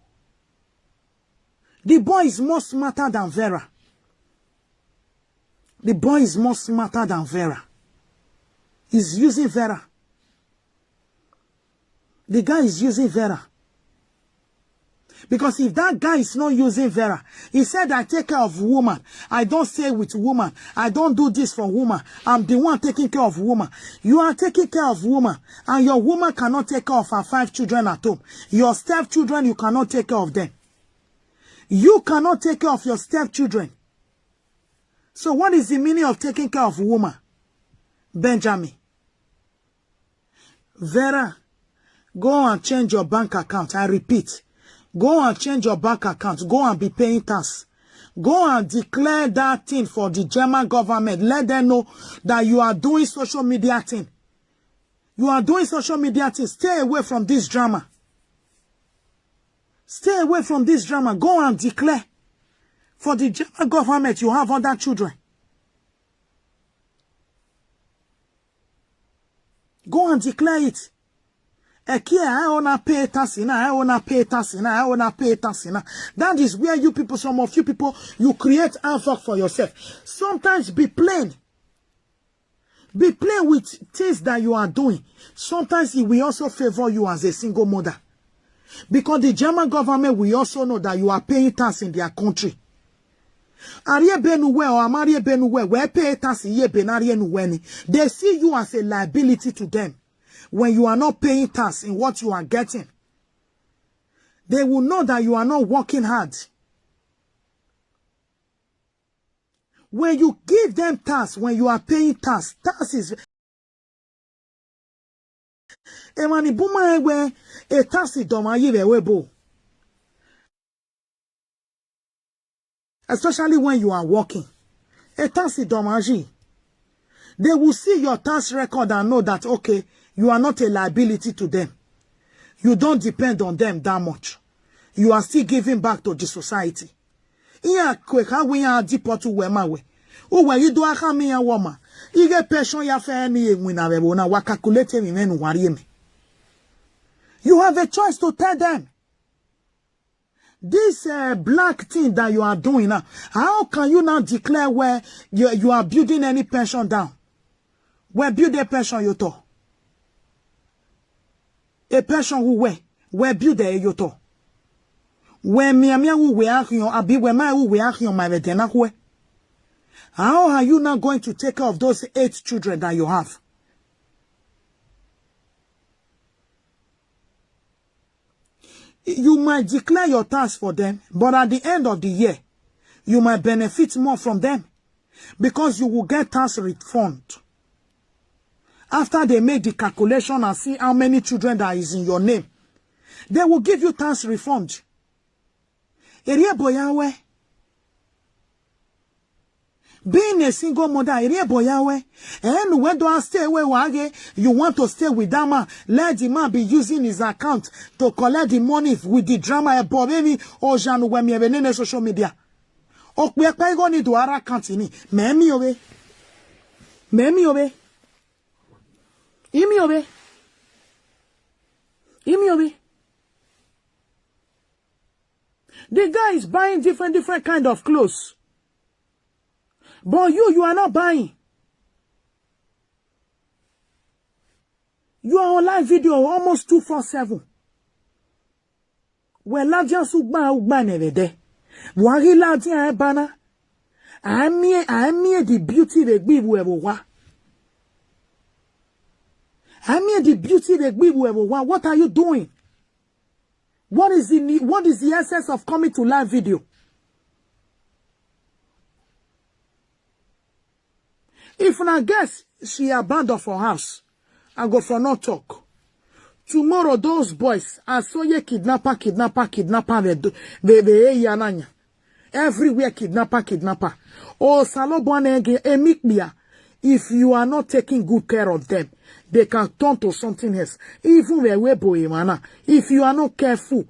The boy is more smarter than Vera. The boy is more smarter than Vera. He's using Vera. The guy is using Vera. Because if that guy is not using Vera, he said, I take care of woman. I don't stay with woman. I don't do this for woman. I'm the one taking care of woman. You are taking care of woman. And your woman cannot take care of her 5 children at home. Your stepchildren, you cannot take care of them. You cannot take care of your stepchildren. So what is the meaning of taking care of a woman? Benjamin. Vera, go and change your bank account. I repeat. Go and change your bank account. Go and be paying tax. Go and declare that thing for the German government. Let them know that you are doing social media thing. You are doing social media thing. Stay away from this drama. Stay away from this drama. Go and declare. For the German government, you have other children. Go and declare it. I wanna pay taxina. I wanna pay taxina. I wanna pay taxina. That is where you people, some of you people, you create havoc for yourself. Sometimes be plain. Be plain with things that you are doing. Sometimes it will also favor you as a single mother. Because the German government will also know that you are paying tax in their country. Ariye benuwe or amariye benuwe, where pay tax ye benariye nuweni. They see you as a liability to them. When you are not paying tax in what you are getting, they will know that you are not working hard. When you give them tax, when you are paying tax, tax is Emani buma ewe e tax idoma yive webo. Especially when you are working. A tax idomaji. They will see your tax record and know that, okay, you are not a liability to them. You don't depend on them that much. You are still giving back to the society. Iya kweka wiya dipotu wemawe. Uwe you do akami ya woma. Ige pension ya fe ni wina webona wa calculate mi menu warieme. You have a choice to tell them. This black thing that you are doing now, how can you now declare where you are building any pension down? We build a pension yoto. A pension who we build a yoto. We miamia who we are here, abi we ma who we are here, my vedena who. How are you now going to take care of those 8 children that you have? You might declare your tax for them, but at the end of the year, you might benefit more from them because you will get tax refund. After they make the calculation and see how many children that is in your name, they will give you tax refund. Being a single mother, and when do I stay away, you want to stay with that man, let the man be using his account to collect the money with the drama above me or Jean when me social media. Oh, we are going to do our account in it. Mammy away. Mammy away. Imi away. Imi away. The guy is buying different kind of clothes. But you are not buying. You are on live video almost 247. Well, la just ugba never there. Wari la dia ebana. I mean the beauty they give whoever. I mean the beauty they give whoever. What are you doing? What is the essence of coming to live video? If I guess she abandoned for house, I go for no talk. Tomorrow those boys are so ye kidnapper. Everywhere kidnapper. Oh, salobone emikbia. If you are not taking good care of them, they can turn to something else. Even if you are not careful,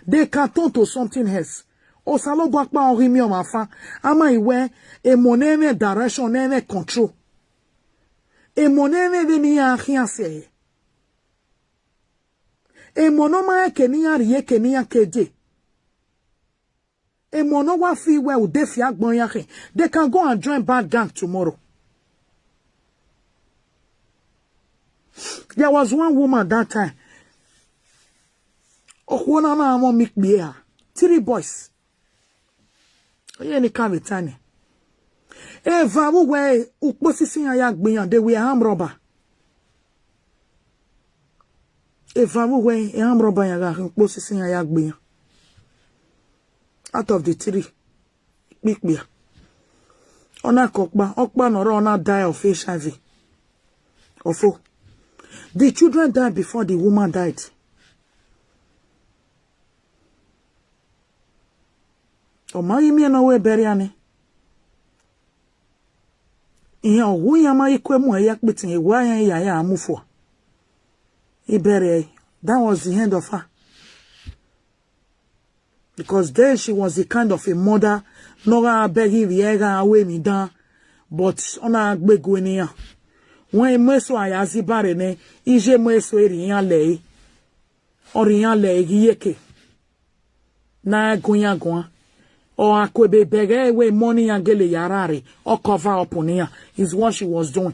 they can turn to something else. O salo bakpa orimi o mafa ama iwe e monene direction nene control e monene de ni ahiase e monoma ke ni ariye ke ni akeje e mono wa fi we u de fi agbon yake. They can go and join bad gang tomorrow. There was one woman that time. Okwana na amo mikbia 3 boys. Any can return. Eva we ukposisi aya gbiyan, they were armed robber. Eva we armed robber ya ukposisi aya gbiyan. Out of the 3, mikbia. Ona okpa noro ona die of HIV. Ofo. The children died before the woman died. O ma yimi na we beriane. Iya owu ya ma ikwemu ya kpitin ewu ayan ya amufo. Ibere, that was the end of her. Because then she was the kind of a mother, Nora begging Viega away me down, but ona gbegwenia. When meso ayazi barene, ije meso eriyan lei. Oriyan lei yeke. Na gonya. Or akwebe bege we money angele yarare or cover up on here is what she was doing.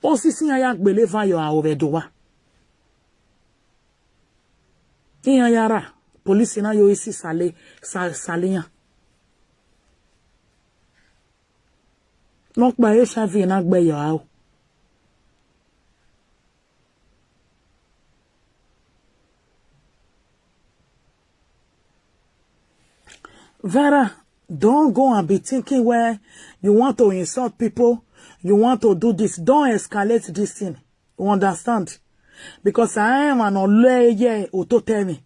O sisi ayak beleva yo aovedowa. Iya yara police na yo isi salinya. Nok ba HIV na gbe yo ao. Vera, don't go and be thinking where you want to insult people, you want to do this. Don't escalate this thing. You understand? Because I am an oleye ototemi.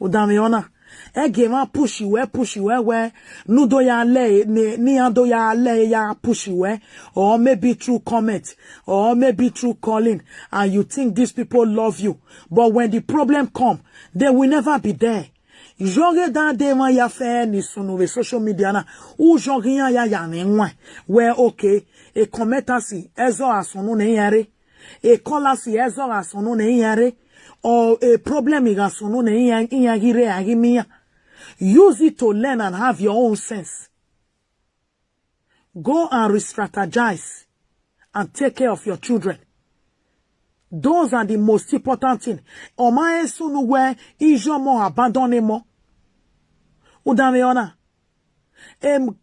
Udamiona. Egema push you where nudo ya le ni ando ya le ya push you or maybe through comment or maybe through calling, and you think these people love you, but when the problem come, they will never be there. Jogue dan de man ya fe ni sunu we social media na u jogue ya ni nwa where okay e commenter si ezo asunu ne yare e caller si ezo asunu ne yare or a problem iga sunu ne yagire agimia. Use it to learn and have your own sense. Go and re-strategize. and take care of your children. Those are the most important thing. Omae sunu we ijo mo abandone mo. Udameona.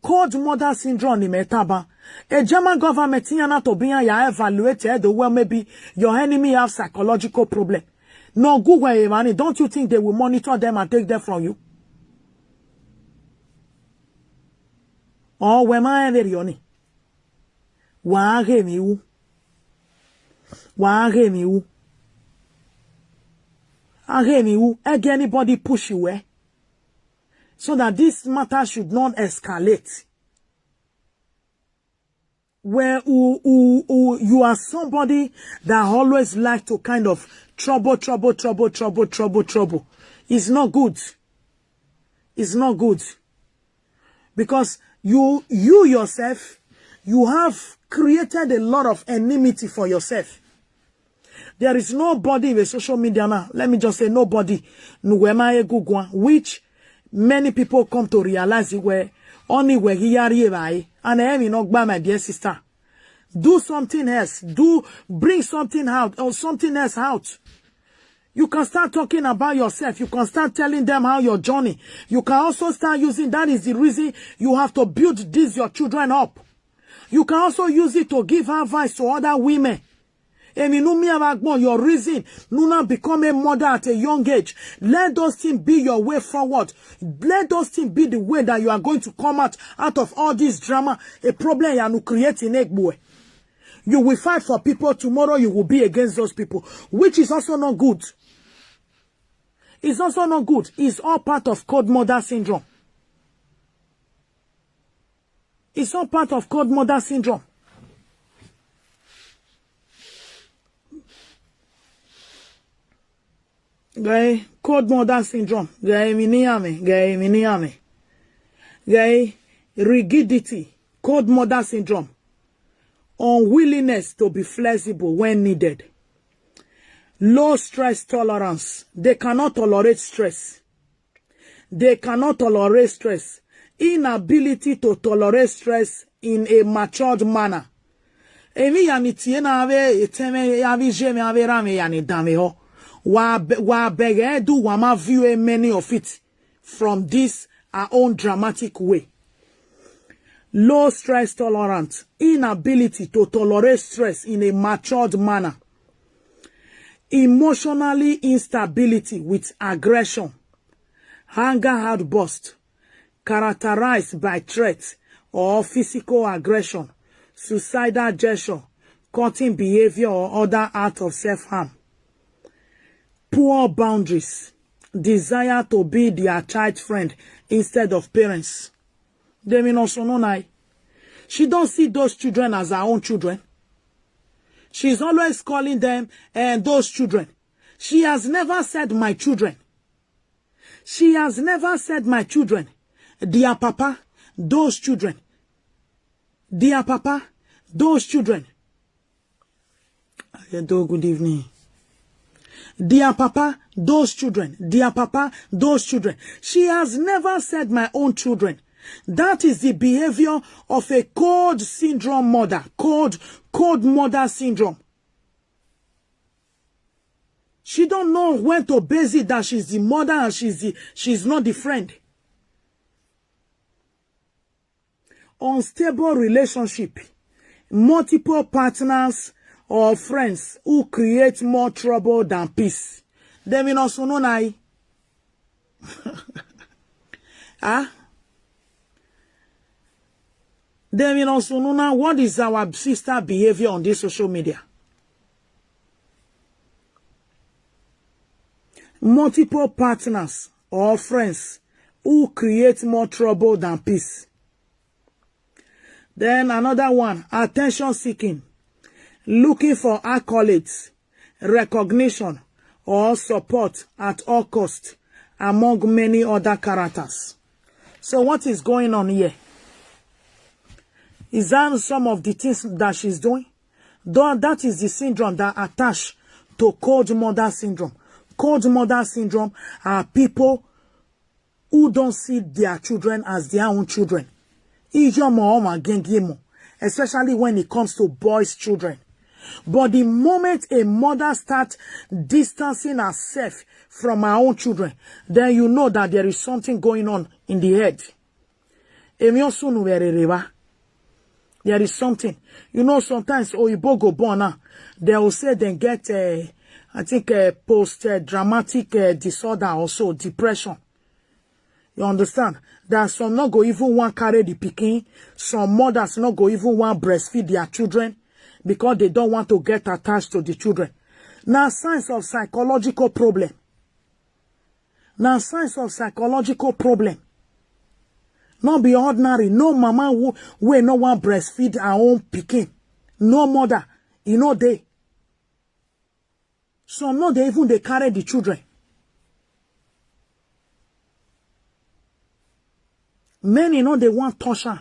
Cold mother syndrome ni metaba. A German government yana to be ya evaluated the well maybe your enemy have psychological problem. No good way, man. Don't you think they will monitor them and take them from you? Oh, when my everyone. Wa ge mi u. Wa ge mi u. Age mi u. Ege anybody push you eh? So that this matter should not escalate. Where you are somebody that always like to kind of trouble. It's not good. It's not good. Because you yourself, you have created a lot of enmity for yourself. There is nobody with social media now. Let me just say nobody. Which many people come to realize it where only where he are here. And I am not by my dear sister. Do something else. Bring something out or something else out. You can start talking about yourself. You can start telling them how your journey. You can also start using, that is the reason you have to build your children up. You can also use it to give advice to other women. Your reason, Nuna become a mother at a young age. Let those things be your way forward. Let those things be the way that you are going to come out of all this drama. A problem you are creating, boy. You will fight for people tomorrow. You will be against those people, which is also not good. It's also not good. It's all part of cold mother syndrome. It's all part of cold mother syndrome. Guy, cold mother syndrome. Guy, miniame. Guy, rigidity. Cold mother syndrome. Unwillingness to be flexible when needed. Low stress tolerance. They cannot tolerate stress. They cannot tolerate stress. Inability to tolerate stress in a matured manner. Emi yani tiena ave eteme yavi jeme ave rame yani dame ho. Wa bege do wama view many of it from this our own dramatic way. Low stress tolerance, inability to tolerate stress in a matured manner. Emotionally instability with aggression. Anger outburst, characterized by threats or physical aggression, suicidal gesture, cutting behavior or other acts of self-harm. Poor boundaries, desire to be their child friend instead of parents. They mean also no. She don't see those children as her own children. She's always calling them those children. She has never said my children. She has never said my children. Dear Papa, those children. Dear Papa, those children. Good evening. Dear Papa, those children. Dear Papa, those children. She has never said my own children. That is the behavior of a cold syndrome mother. Cold mother syndrome. She don't know when to base it that she's the mother and she's not the friend. Unstable relationship. Multiple partners or friends who create more trouble than peace. They mean also no nai. They mean also no now. What is our sister behavior on this social media? Multiple partners or friends who create more trouble than peace. Then another one, attention seeking, looking for accolades, recognition, or support at all costs, among many other characters. So what is going on here? Is that some of the things that she's doing? Though that is the syndrome that attached to cold mother syndrome. Cold mother syndrome are people who don't see their children as their own children. Ijo mo oma gengimo. especially when it comes to boys' children. But the moment a mother starts distancing herself from her own children, then you know that there is something going on in the head. There is something. You know, sometimes Oyibo go born, they will say they get, I think, post-traumatic disorder, also depression. You understand? That some not go even want carry the pikin. Some mothers not go even want breastfeed their children because they don't want to get attached to the children. Now, signs of psychological problem. Now, signs of psychological problem. Not be ordinary. No mama who no want breastfeed her own pikin. No mother. You know they. Some not they even they carry the children. Many know they want torture.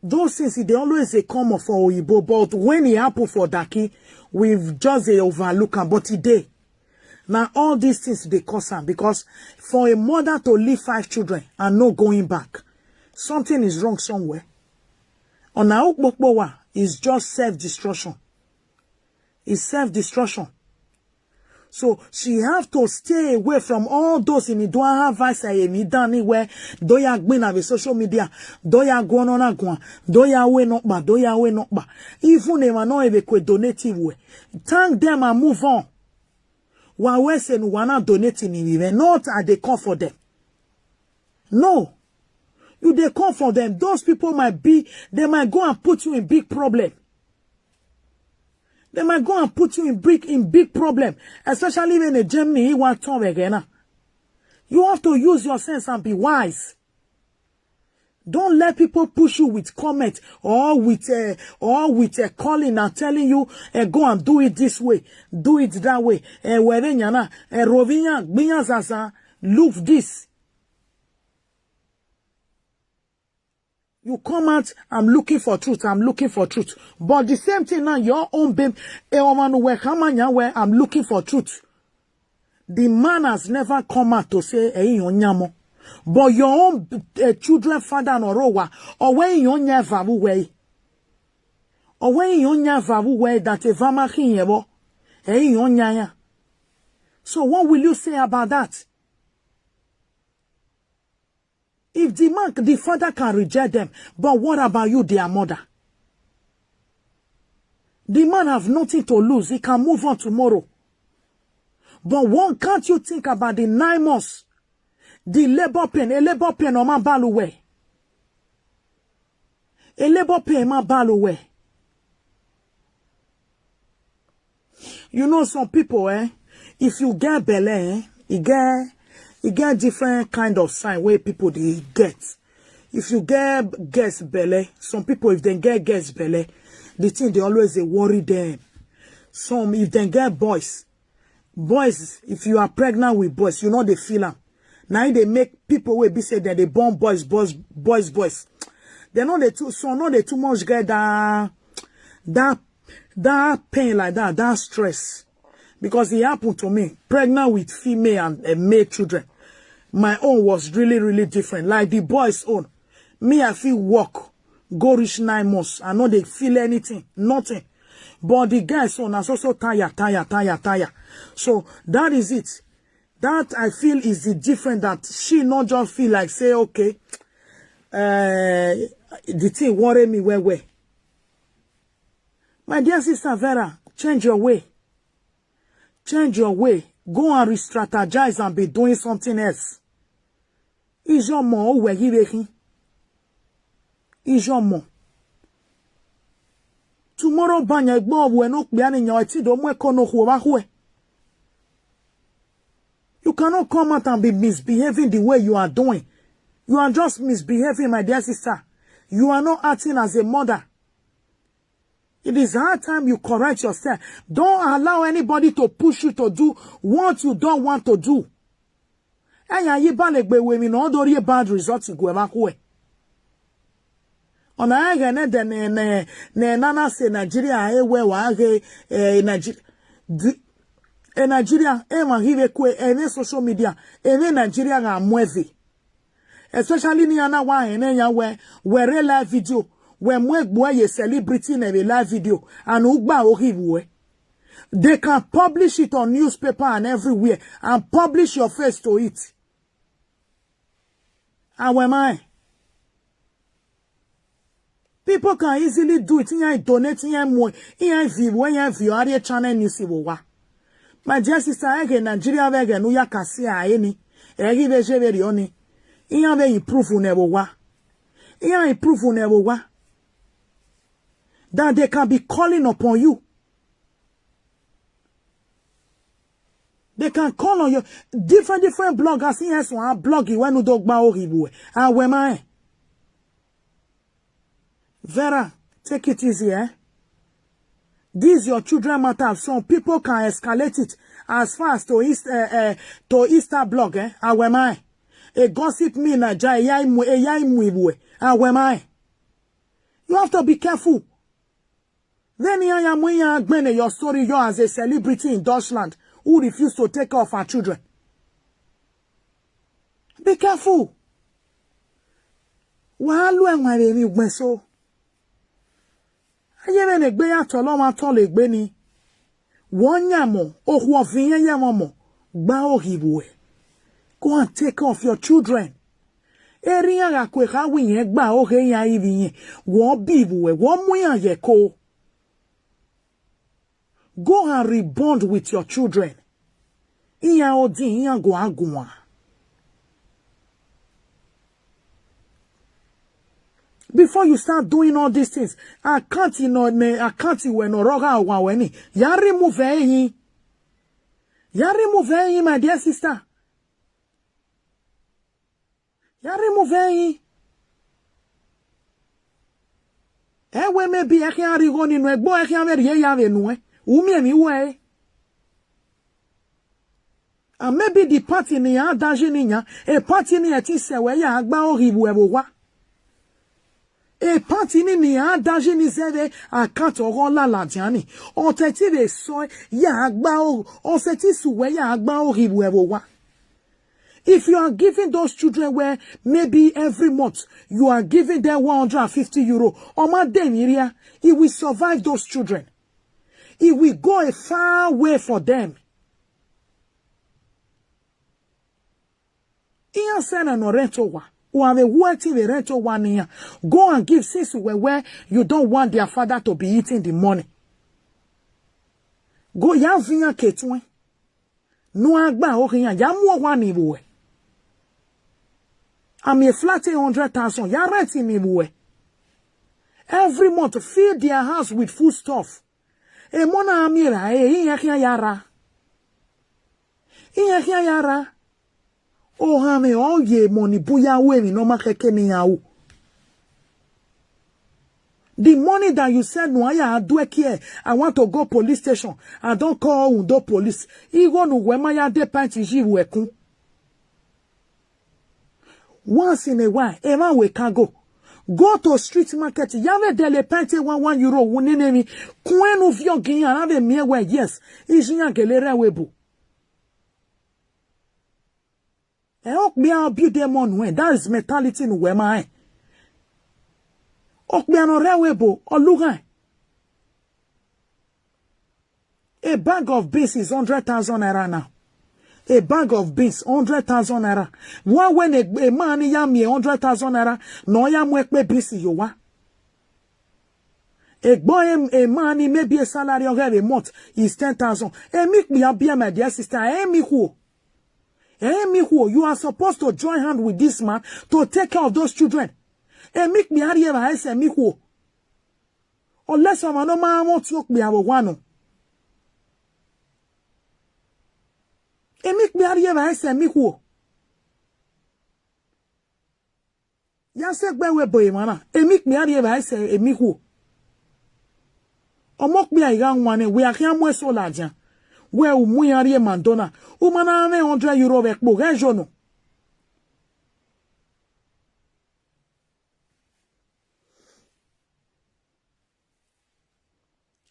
Those things, they always they come for Oyibo, but when it happen for Daki, we've just overlook them, but today, now all these things, they cause them, because for a mother to leave 5 children and no going back, something is wrong somewhere. On our Ukbokbowa, it's just self-destruction. It's self-destruction. So she have to stay away from all those in the doha vice dani where doya gbin with social media, doya go on agwa, doya we not ba, doya we not ba. Even if no ebe kwe donative way. Thank them and move on. Wa we say no wana donating even not at they come for them. No. You they come for them. Those people they might go and put you in big problem. They might go and put you in big problem. Especially when a Germany want to again. You have to use your sense and be wise. Don't let people push you with comment or with calling and telling you go and do it this way, do it that way. Look this. You come out, I'm looking for truth, I'm looking for truth. But the same thing now, your own babe, where I'm looking for truth. The man has never come out to say, but your own children, father, or when you never way. Or when you never way that a vama so what will you say about that? If the father can reject them, but what about you, their mother? The man have nothing to lose. He can move on tomorrow. But can't you think about the 9 months? The labor pain, a labor pain on my baluwe. A labor pain my baluwe. You know some people, if you get belly, you get different kind of sign where people they get. If you get guest belly, some people if they get guest belly, the thing they always they worry them. Some if they get boys, if you are pregnant with boys, you know they feel them. Now they make people will be said that they born boys. They know they too much get that pain like that stress. Because it happened to me, pregnant with female and male children. My own was really, really different. Like the boys' own. Me, I feel walk, go reach 9 months. I know they feel anything, nothing. But the guys' own is also tired. So that is it. That I feel is the difference that she not just feel like say, okay, the thing worry me where. My dear sister Vera, change your way. Change your way. Go and re-strategize and be doing something else. Is your mom where he waking? Is your mom? Tomorrow banya gbo we no pe ani yan ti do mo ekono ho ba ho. You cannot come out and be misbehaving the way you are doing. You are just misbehaving, my dear sister. You are not acting as a mother. It is high time you correct yourself. Don't allow anybody to push you to do what you don't want to do. You no do re bad results go back way. On ne nana say Nigeria Nigeria ma hive kwe social media Nigeria ga mweve. especially ni ana wa enya where live video where mwegbo ye celebrity na live video and ugba ohiwe. They can publish it on newspaper and everywhere and publish your face to it. And where am I? People can easily do it. You donate, you view, when you view, are channel news. My dear sister, I get Nigeria vega, no ya kasi a any. Egi veje very oni. You have improve never wa. You improve never wa. That they can be calling upon you. They can call on you. Different bloggers. Yes, one bloggy when you dog ba oribu. And where am I? Vera, take it easy, eh? These your children matter. Some people can escalate it as far as to Easter blog, eh? And where am I? A gossip me na jai yai mu. And where am I? You have to be careful. Then your story, you as a celebrity in Deutschland who refuse to take care of our children. Be careful. Walu enware mi gbeso. Ayere ne gbe ya tolo ma to le gbe ni. Won yamo, ohun ofin yen yamo mo, gba ohibu e. Go and take care of your children. Eri ara kwe ka wi yen gba o he yan ibi yen. Won bibu e, won mu yan ye ko. Go and rebond with your children. Iya odi, iya go agwa. Before you start doing all these things, I can't when no roga wa weni. Ya remove yin. Ya remove yin, my dear sister. Ya remove yin. We maybe e kan rigo ninu egbo e kan veri ya ve nu e. Umi mi we. And maybe the party ni ya daje ni ya, e party ni e ti se we ya agba oribu e bo wa. E party ni ya daje ni seve account oron la ladiani. On teti de so ya agba on seti suwe ya agba oribu e bo wa. If you are giving those children where maybe every month you are giving them 150 euro, it will survive those children. It will go a far way for them. Iyan sena no rento wa. Who have a working the rento one year. Go and give since where you don't want their father to be eating the money. Go ya vinya ketwe. No agba okinya ya mu wa ni buwe. I'm a flat 100,000. Ya rent me buwe. Every month feed their house with food stuff. E mona amira inya yara. Inya yara. Oh hame oh ye money buya we mi no makeke ni yawo. The money that you said no I do here. I want to go police station. I don't call undo police. Igo no wema ya de panti jiwu ekun. Once in a while, everyone we can go. Go to street market. Yave dele pente 1 euro. Wunenemi. Kwen of your gain and have a mere way. Yes. Ijinya gelere webu. E ok be a build them on when. That is mentality no wema. Ok be an orewebo. Oluga. A bag of beans is 100,000 naira now. A bag of beans, 100,000 naira. One when a man yam 100,000 naira, no yam wekbe beans you wa. A boy, a man, maybe a salary of every month is 10,000. Make me a my dear sister. You are supposed to join hand with this man to take care of those children. Make me a I say unless I'm no man won't yoke me a one. Make me arrive say mi ku. Ya se gbe we boy mana. Make me arrive say mi ku. Omok bi aiga nwane we akia mo so lajan. We umu yari mandona. U mana me 100 euro vek bo rejono.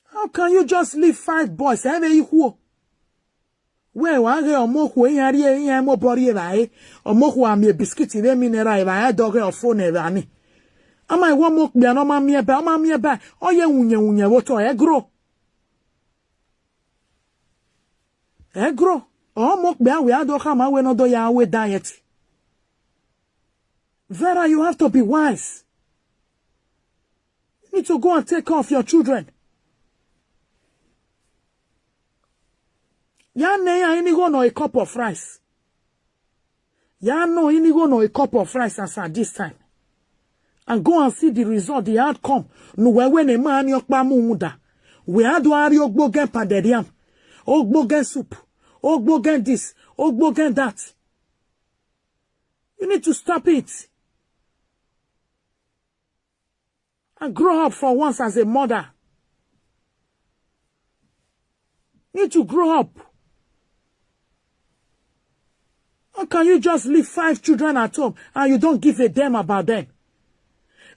How can you just leave 5 boys? Have you we wa ge omoku yari yen mo bori rai omoku am ye biscuit we mineral ba doge ofo na ba ni ama iwo mo bia no ma mie ba oye wunye woto e grow omo bia we ado kama we no do ya we diet. Vera, you have to be wise. You need to go and take care of your children. Ya ne ya ini go no a cup of rice. Ya no ini go no a cup of rice as at this time. And go and see the result, the outcome. No we ne man yok pa muda. We ado ari ogbogen paderiam. Ogbogen soup. Ogbogen this. Ogbogen that. You need to stop it. And grow up for once as a mother. You need to grow up. How can you just leave 5 children at home and you don't give a damn about them?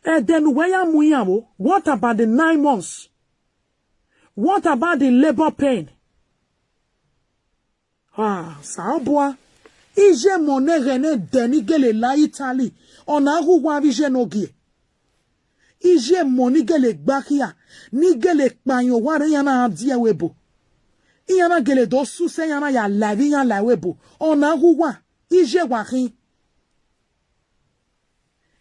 And then what about the 9 months? What about the labor pain? Saoboa. Ije mone rene denigele la Italy. On a huwa vije nogie. Ije monigele bakia. Nigele kpanyo ware yana abdia webo. Iyana gele dosu se yana ya lavi ya la webo. On a huwa. Ije waki.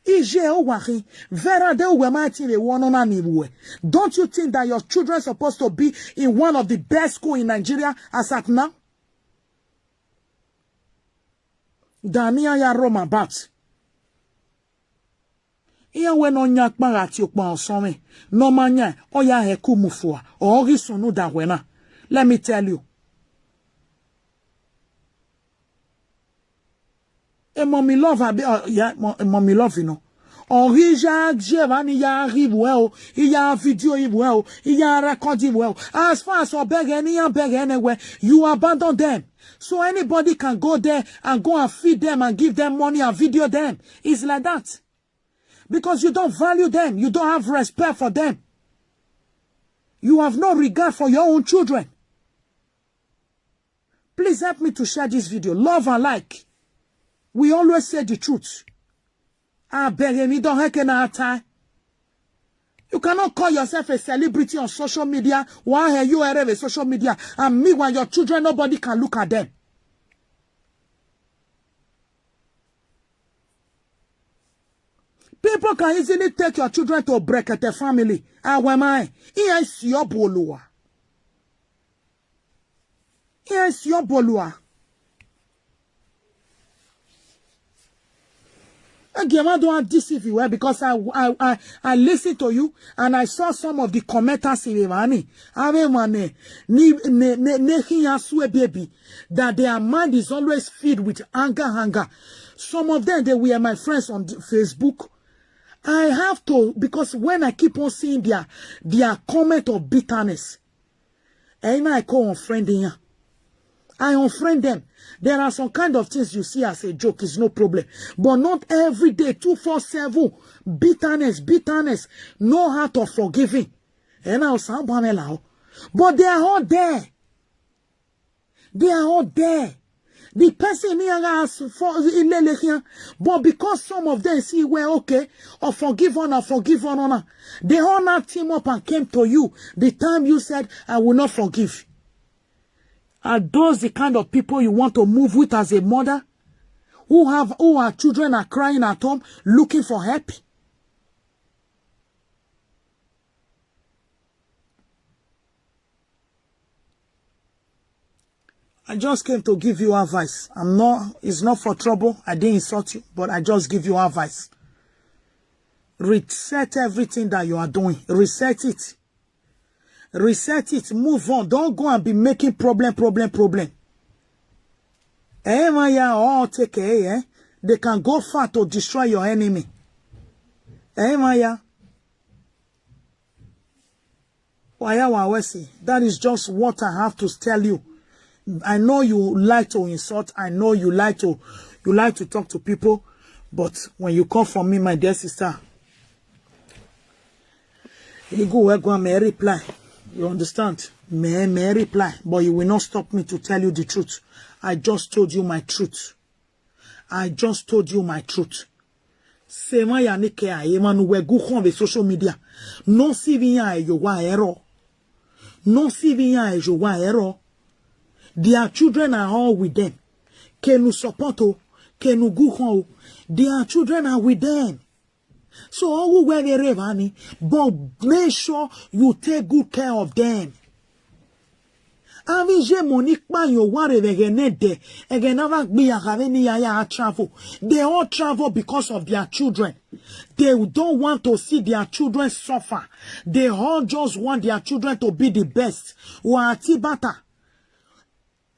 Ije o waki. Vera de uwe maiti le wanona niwe. Don't you think that your children are supposed to be in one of the best schools in Nigeria as at now? Dania ya Roma bat. Iya we no nyak parati okpa osome. No manya oya heku mufua. Ori sunu da wena. Let me tell you. Mommy love mommy love you know. Ori ja jevani ya arrive well. Iya video well. Iya record well. As far as beg anywhere, you abandon them. So anybody can go there and go and feed them and give them money and video them. It's like that. Because you don't value them. You don't have respect for them. You have no regard for your own children. Please help me to share this video. Love and like. We always say the truth. You cannot call yourself a celebrity on social media. Why are you a social media? And me, when your children, nobody can look at them. People can easily take your children to break at the family. Yes, your bolua. Yes, your bolua. Again, I don't deceive you because I listened to you and I saw some of the commenters in Irani. Baby, that their mind is always filled with anger. Some of them, they were my friends on Facebook. I have to, because when I keep on seeing their comment of bitterness, and I call unfriending her. I unfriend them. There are some kind of things you see as a joke, is no problem. But not every day, 247, bitterness, no heart of forgiving. And I'll sound but they are all there. They are all there. The person here has for but because some of them see well, okay, or forgive honor, they all now team up and came to you the time you said, I will not forgive. Are those the kind of people you want to move with as a mother? Who are children are crying at home, looking for help? I just came to give you advice. It's not for trouble. I didn't insult you, but I just give you advice. Reset everything that you are doing. Reset it. Reset it. Move on. Don't go and be making problem. Take care, They can go far to destroy your enemy. That is just what I have to tell you. I know you like to insult. I know you like to talk to people, but when you come from me, my dear sister, you go and reply. You understand? May reply, but you will not stop me to tell you the truth. I just told you my truth. I just told you my truth. Sema ya nike ya emanu we go on the social media. No si vinya e yo wa ero. No si vinya e yo wa ero. Their children are all with them. Can you support o? Can you go on? Their children are with them. So all where they revani, but make sure you take good care of them. Avije Monique man yo worry again never be a travel. They all travel because of their children. They don't want to see their children suffer. They all just want their children to be the best. Wati bata.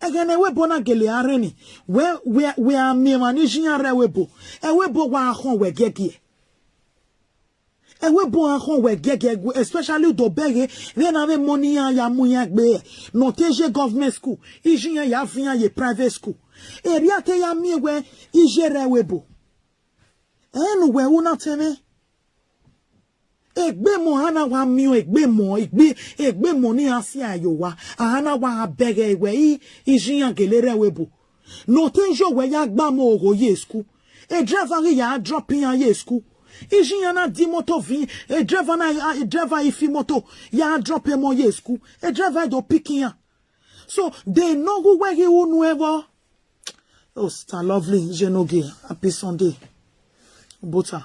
Again, we bona gele areni. We are me managing a rewebo. And we bo wa hon we gege. And we bo hon we gege, especially do bege. Then have money ya muyak be. Noteje government school. Ijinya ya finya ye private school. Eriate ya mi we ije rewebo. En we una teme. Egbe mo hana wa mio egbe mo ni asi ayowa hana wa bege we ijiyan gelere webo no tenjo we ya gba mo ogo yesku driver ya drop in yesku ijiyan na di moto vi driver ifi moto ya drop mo yesku driver do picking. So they know who where he nuevo. Oh, star lovely jenoge happy Sunday butter.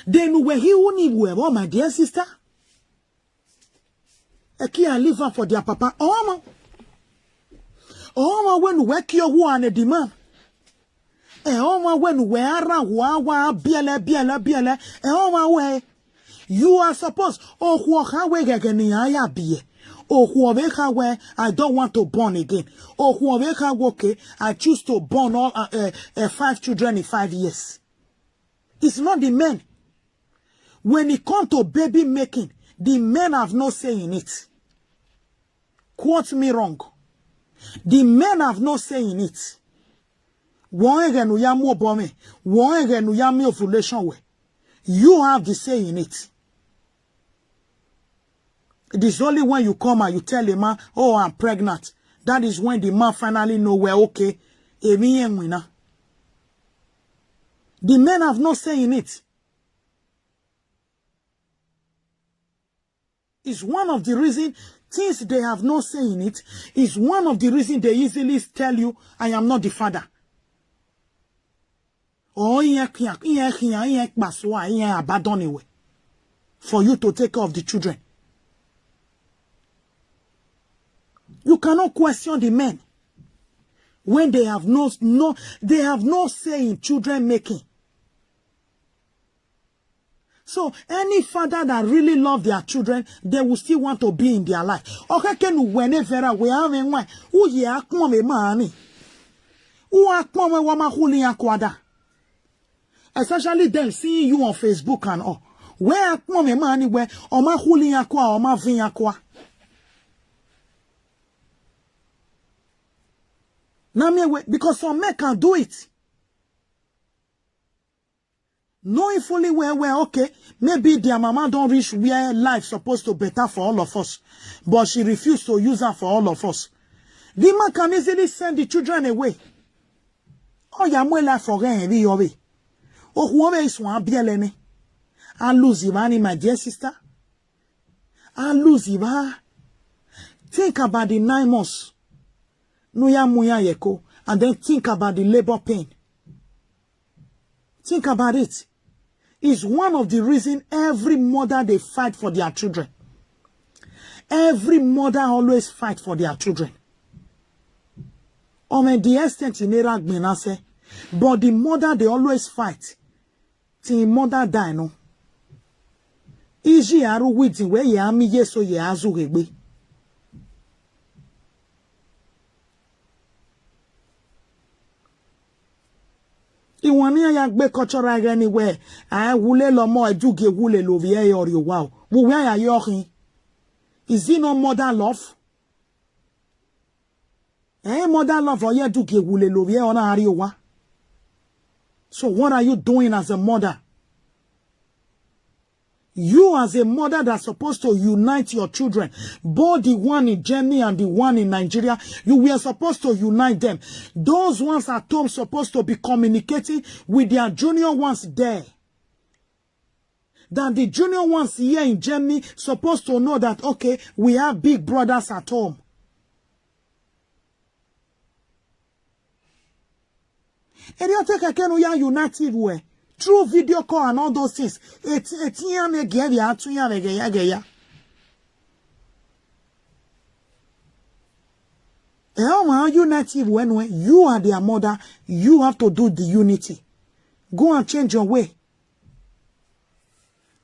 Then where he won't were, oh my dear sister. A kia live for their papa. Oh ma when work your one a demand. Oh ma when we are biela. Oh my way. You are supposed oh who we again ya be. Oh who where I don't want to born again. Oh who okay, I choose to born all 5 children in 5 years. It's not the men. When it comes to baby making, the men have no say in it. Quote me wrong. The men have no say in it. You have the say in it. It is only when you come and you tell a man, oh, I'm pregnant. That is when the man finally know where, okay, the men have no say in it. Is one of the reasons, since they have no say in it, is one of the reasons they easily tell you, I am not the father. Or for you to take care of the children. You cannot question the men when they have no say in children making. So any father that really love their children, they will still want to be in their life. Okay, can whenever we have one who ya come me money, who are come me wama huli akwada. Especially them seeing you on Facebook and all. Where come me money where oma huli akwa oma vin akwa. Now me because some men can do it. Knowing fully where okay, maybe their mama don't reach where life's supposed to better for all of us, but she refused to use her for all of us. The man can easily send the children away. Oh, ya mwe life for every away. Oh, whoever is one bielene. I lose Ivani, my dear sister. I lose Iva. Think about the 9 months. No ya muya yeko, and then think about the labor pain. Think about it. It's one of the reasons every mother they fight for their children. Every mother always fight for their children. Or the extent in Iraq menase, but the mother they always fight till mother die no. Iji aru witi we ye ami yeso ye azu gebe. Iwani ya gbe cultural anywhere. I wule lo mo eduge wule lo vie or you wow. Wo ya yohin. Is it not mother love? Mother love or ye eduge wule lo vie ona ari wa. So what are you doing as a mother? You as a mother that's supposed to unite your children, both the one in Germany and the one in Nigeria, you were supposed to unite them. Those ones at home supposed to be communicating with their junior ones there. That the junior ones here in Germany supposed to know that, okay, we have big brothers at home. And you take again, we are united way. Through video call and all those things. It's united when you are their mother, you have to do the unity. Go and change your way.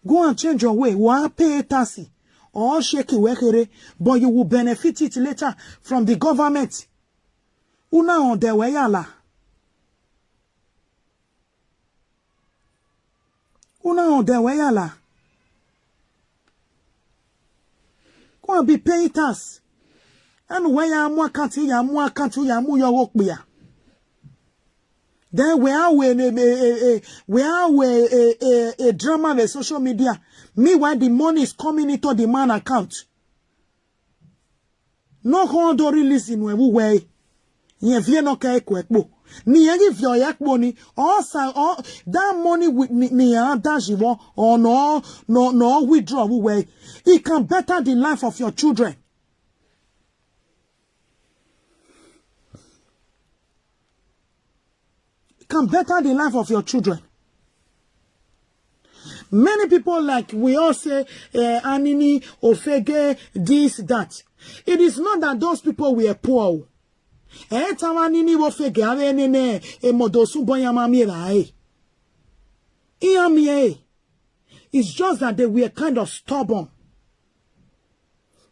Go and change your way. Wa pay taxi or shake it, but you will benefit it later from the government. Una on the way yala. Una on the way yala. Go and be paying tax. And where ya more country, ya more country, ya more your work beer. Then we are a drama with social media. Meanwhile, the money is coming into the man account. No one do release in we way. Ye vie no kai kwekbo. Ni ye give your yak money. All that money with ni dash or no withdraw way. It can better the life of your children. Can better the life of your children. Many people, like we all say, Anini, Ofege, this, that. It is not that those people were poor. It's just that they were kind of stubborn.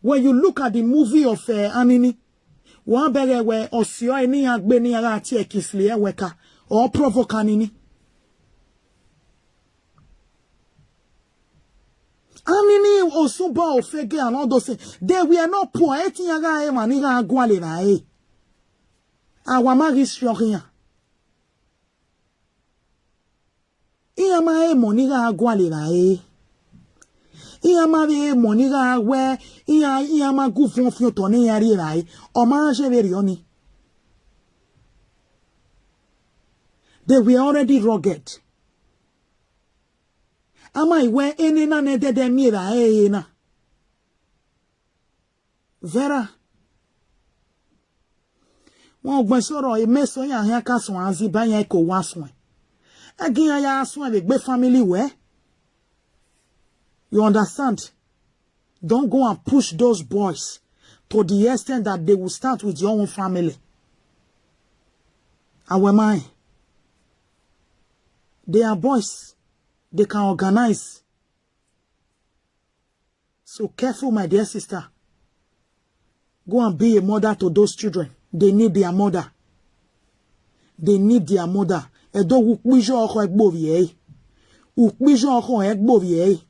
When you look at the movie of Anini, one better where Osio any agbeni arati ekisliye weka. Or provocanini. Anini Osuba Ofege and all those things. They were not poor. Etiyaga maniga agwale na e. Awama risyoria. Iyama moniga agwale na e. Iyama moniga we. Iyama gufon fiotone yari na e. Oma jeverioni. They were already rugged. Am I where any none de mira na? Vera. Wọ́n gbọ́n sọ̀rọ̀ emeso ya hia ka so anzi ba yan ko waso. Again ya aso e gbe family where? You understand? Don't go and push those boys to the extent that they will start with your own family. Awemai. They are boys. They can organize. So careful, my dear sister. Go and be a mother to those children. They need their mother. They need their mother. Edo ukbijo oko egbovi ukbijo oko egbovi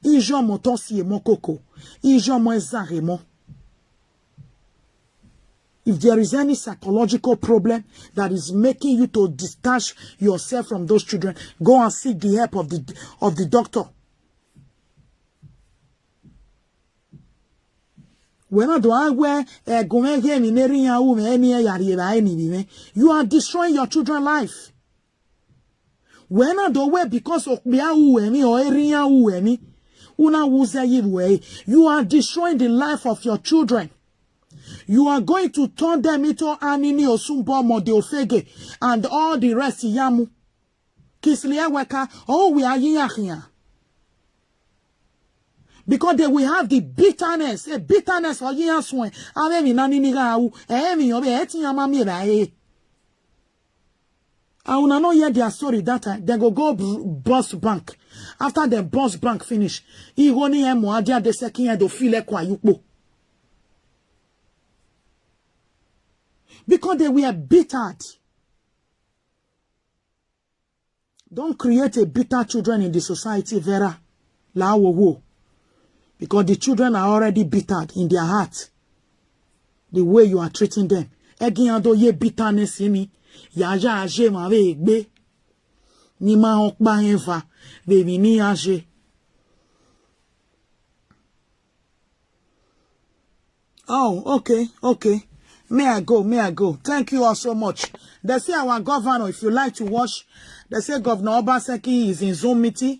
ijo mo tosi mo koko. Ijo mo ezare mo. If there is any psychological problem that is making you to detach yourself from those children, go and seek the help of the doctor. When I do I wear you are destroying your children's life. When I do wear because of you are destroying the life of your children. You are going to turn them into Anini Osumbo Modeofege and all the rest Yamu. Kisliya Weka, oh, we are here. Because they will have the bitterness, a bitterness for years when I mean Nanini Rau, I will not hear their story that time. They go bust bank. After the bust bank finish, Ironi Moadia de Sekia do file kwa yupo. Because they were bittered. Don't create a bitter children in the society, Vera. Because the children are already bittered in their heart. The way you are treating them. Egiando ye bitterness ini. Yaja aje ma ve egbe. Ni ma okpa enfa. Baby ni aje. Oh, okay, okay. May I go. Thank you all so much. They say our governor, if you like to watch, they say Governor Obaseki is in Zoom meeting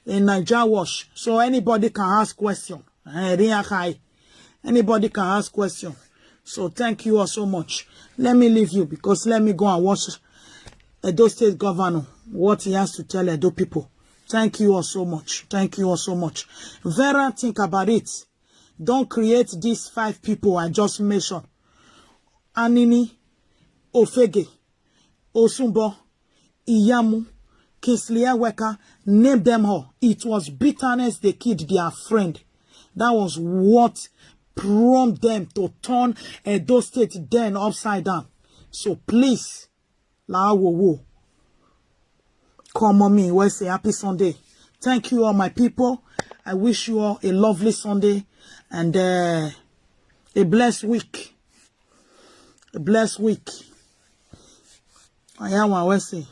in Niger Watch. So anybody can ask question. Anybody can ask question. So thank you all so much. Let me leave you because let me go and watch Edo State Governor, what he has to tell Edo people. Thank you all so much. Thank you all so much. Vera, think about it. Don't create these 5 people I just mentioned. Anini, Ofege, Osumbo, Iyamu, Kingsley Weka, name them all. It was bitterness they killed their friend. That was what prompted them to turn Edo State then upside down. So please, la wo wo. Come on me, we say happy Sunday. Thank you all my people. I wish you all a lovely Sunday and a blessed week. A blessed week. I am what we say.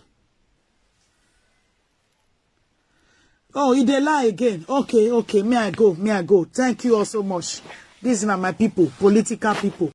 Oh, he dey lie again. Okay. May I go. Thank you all so much. These are my people, political people.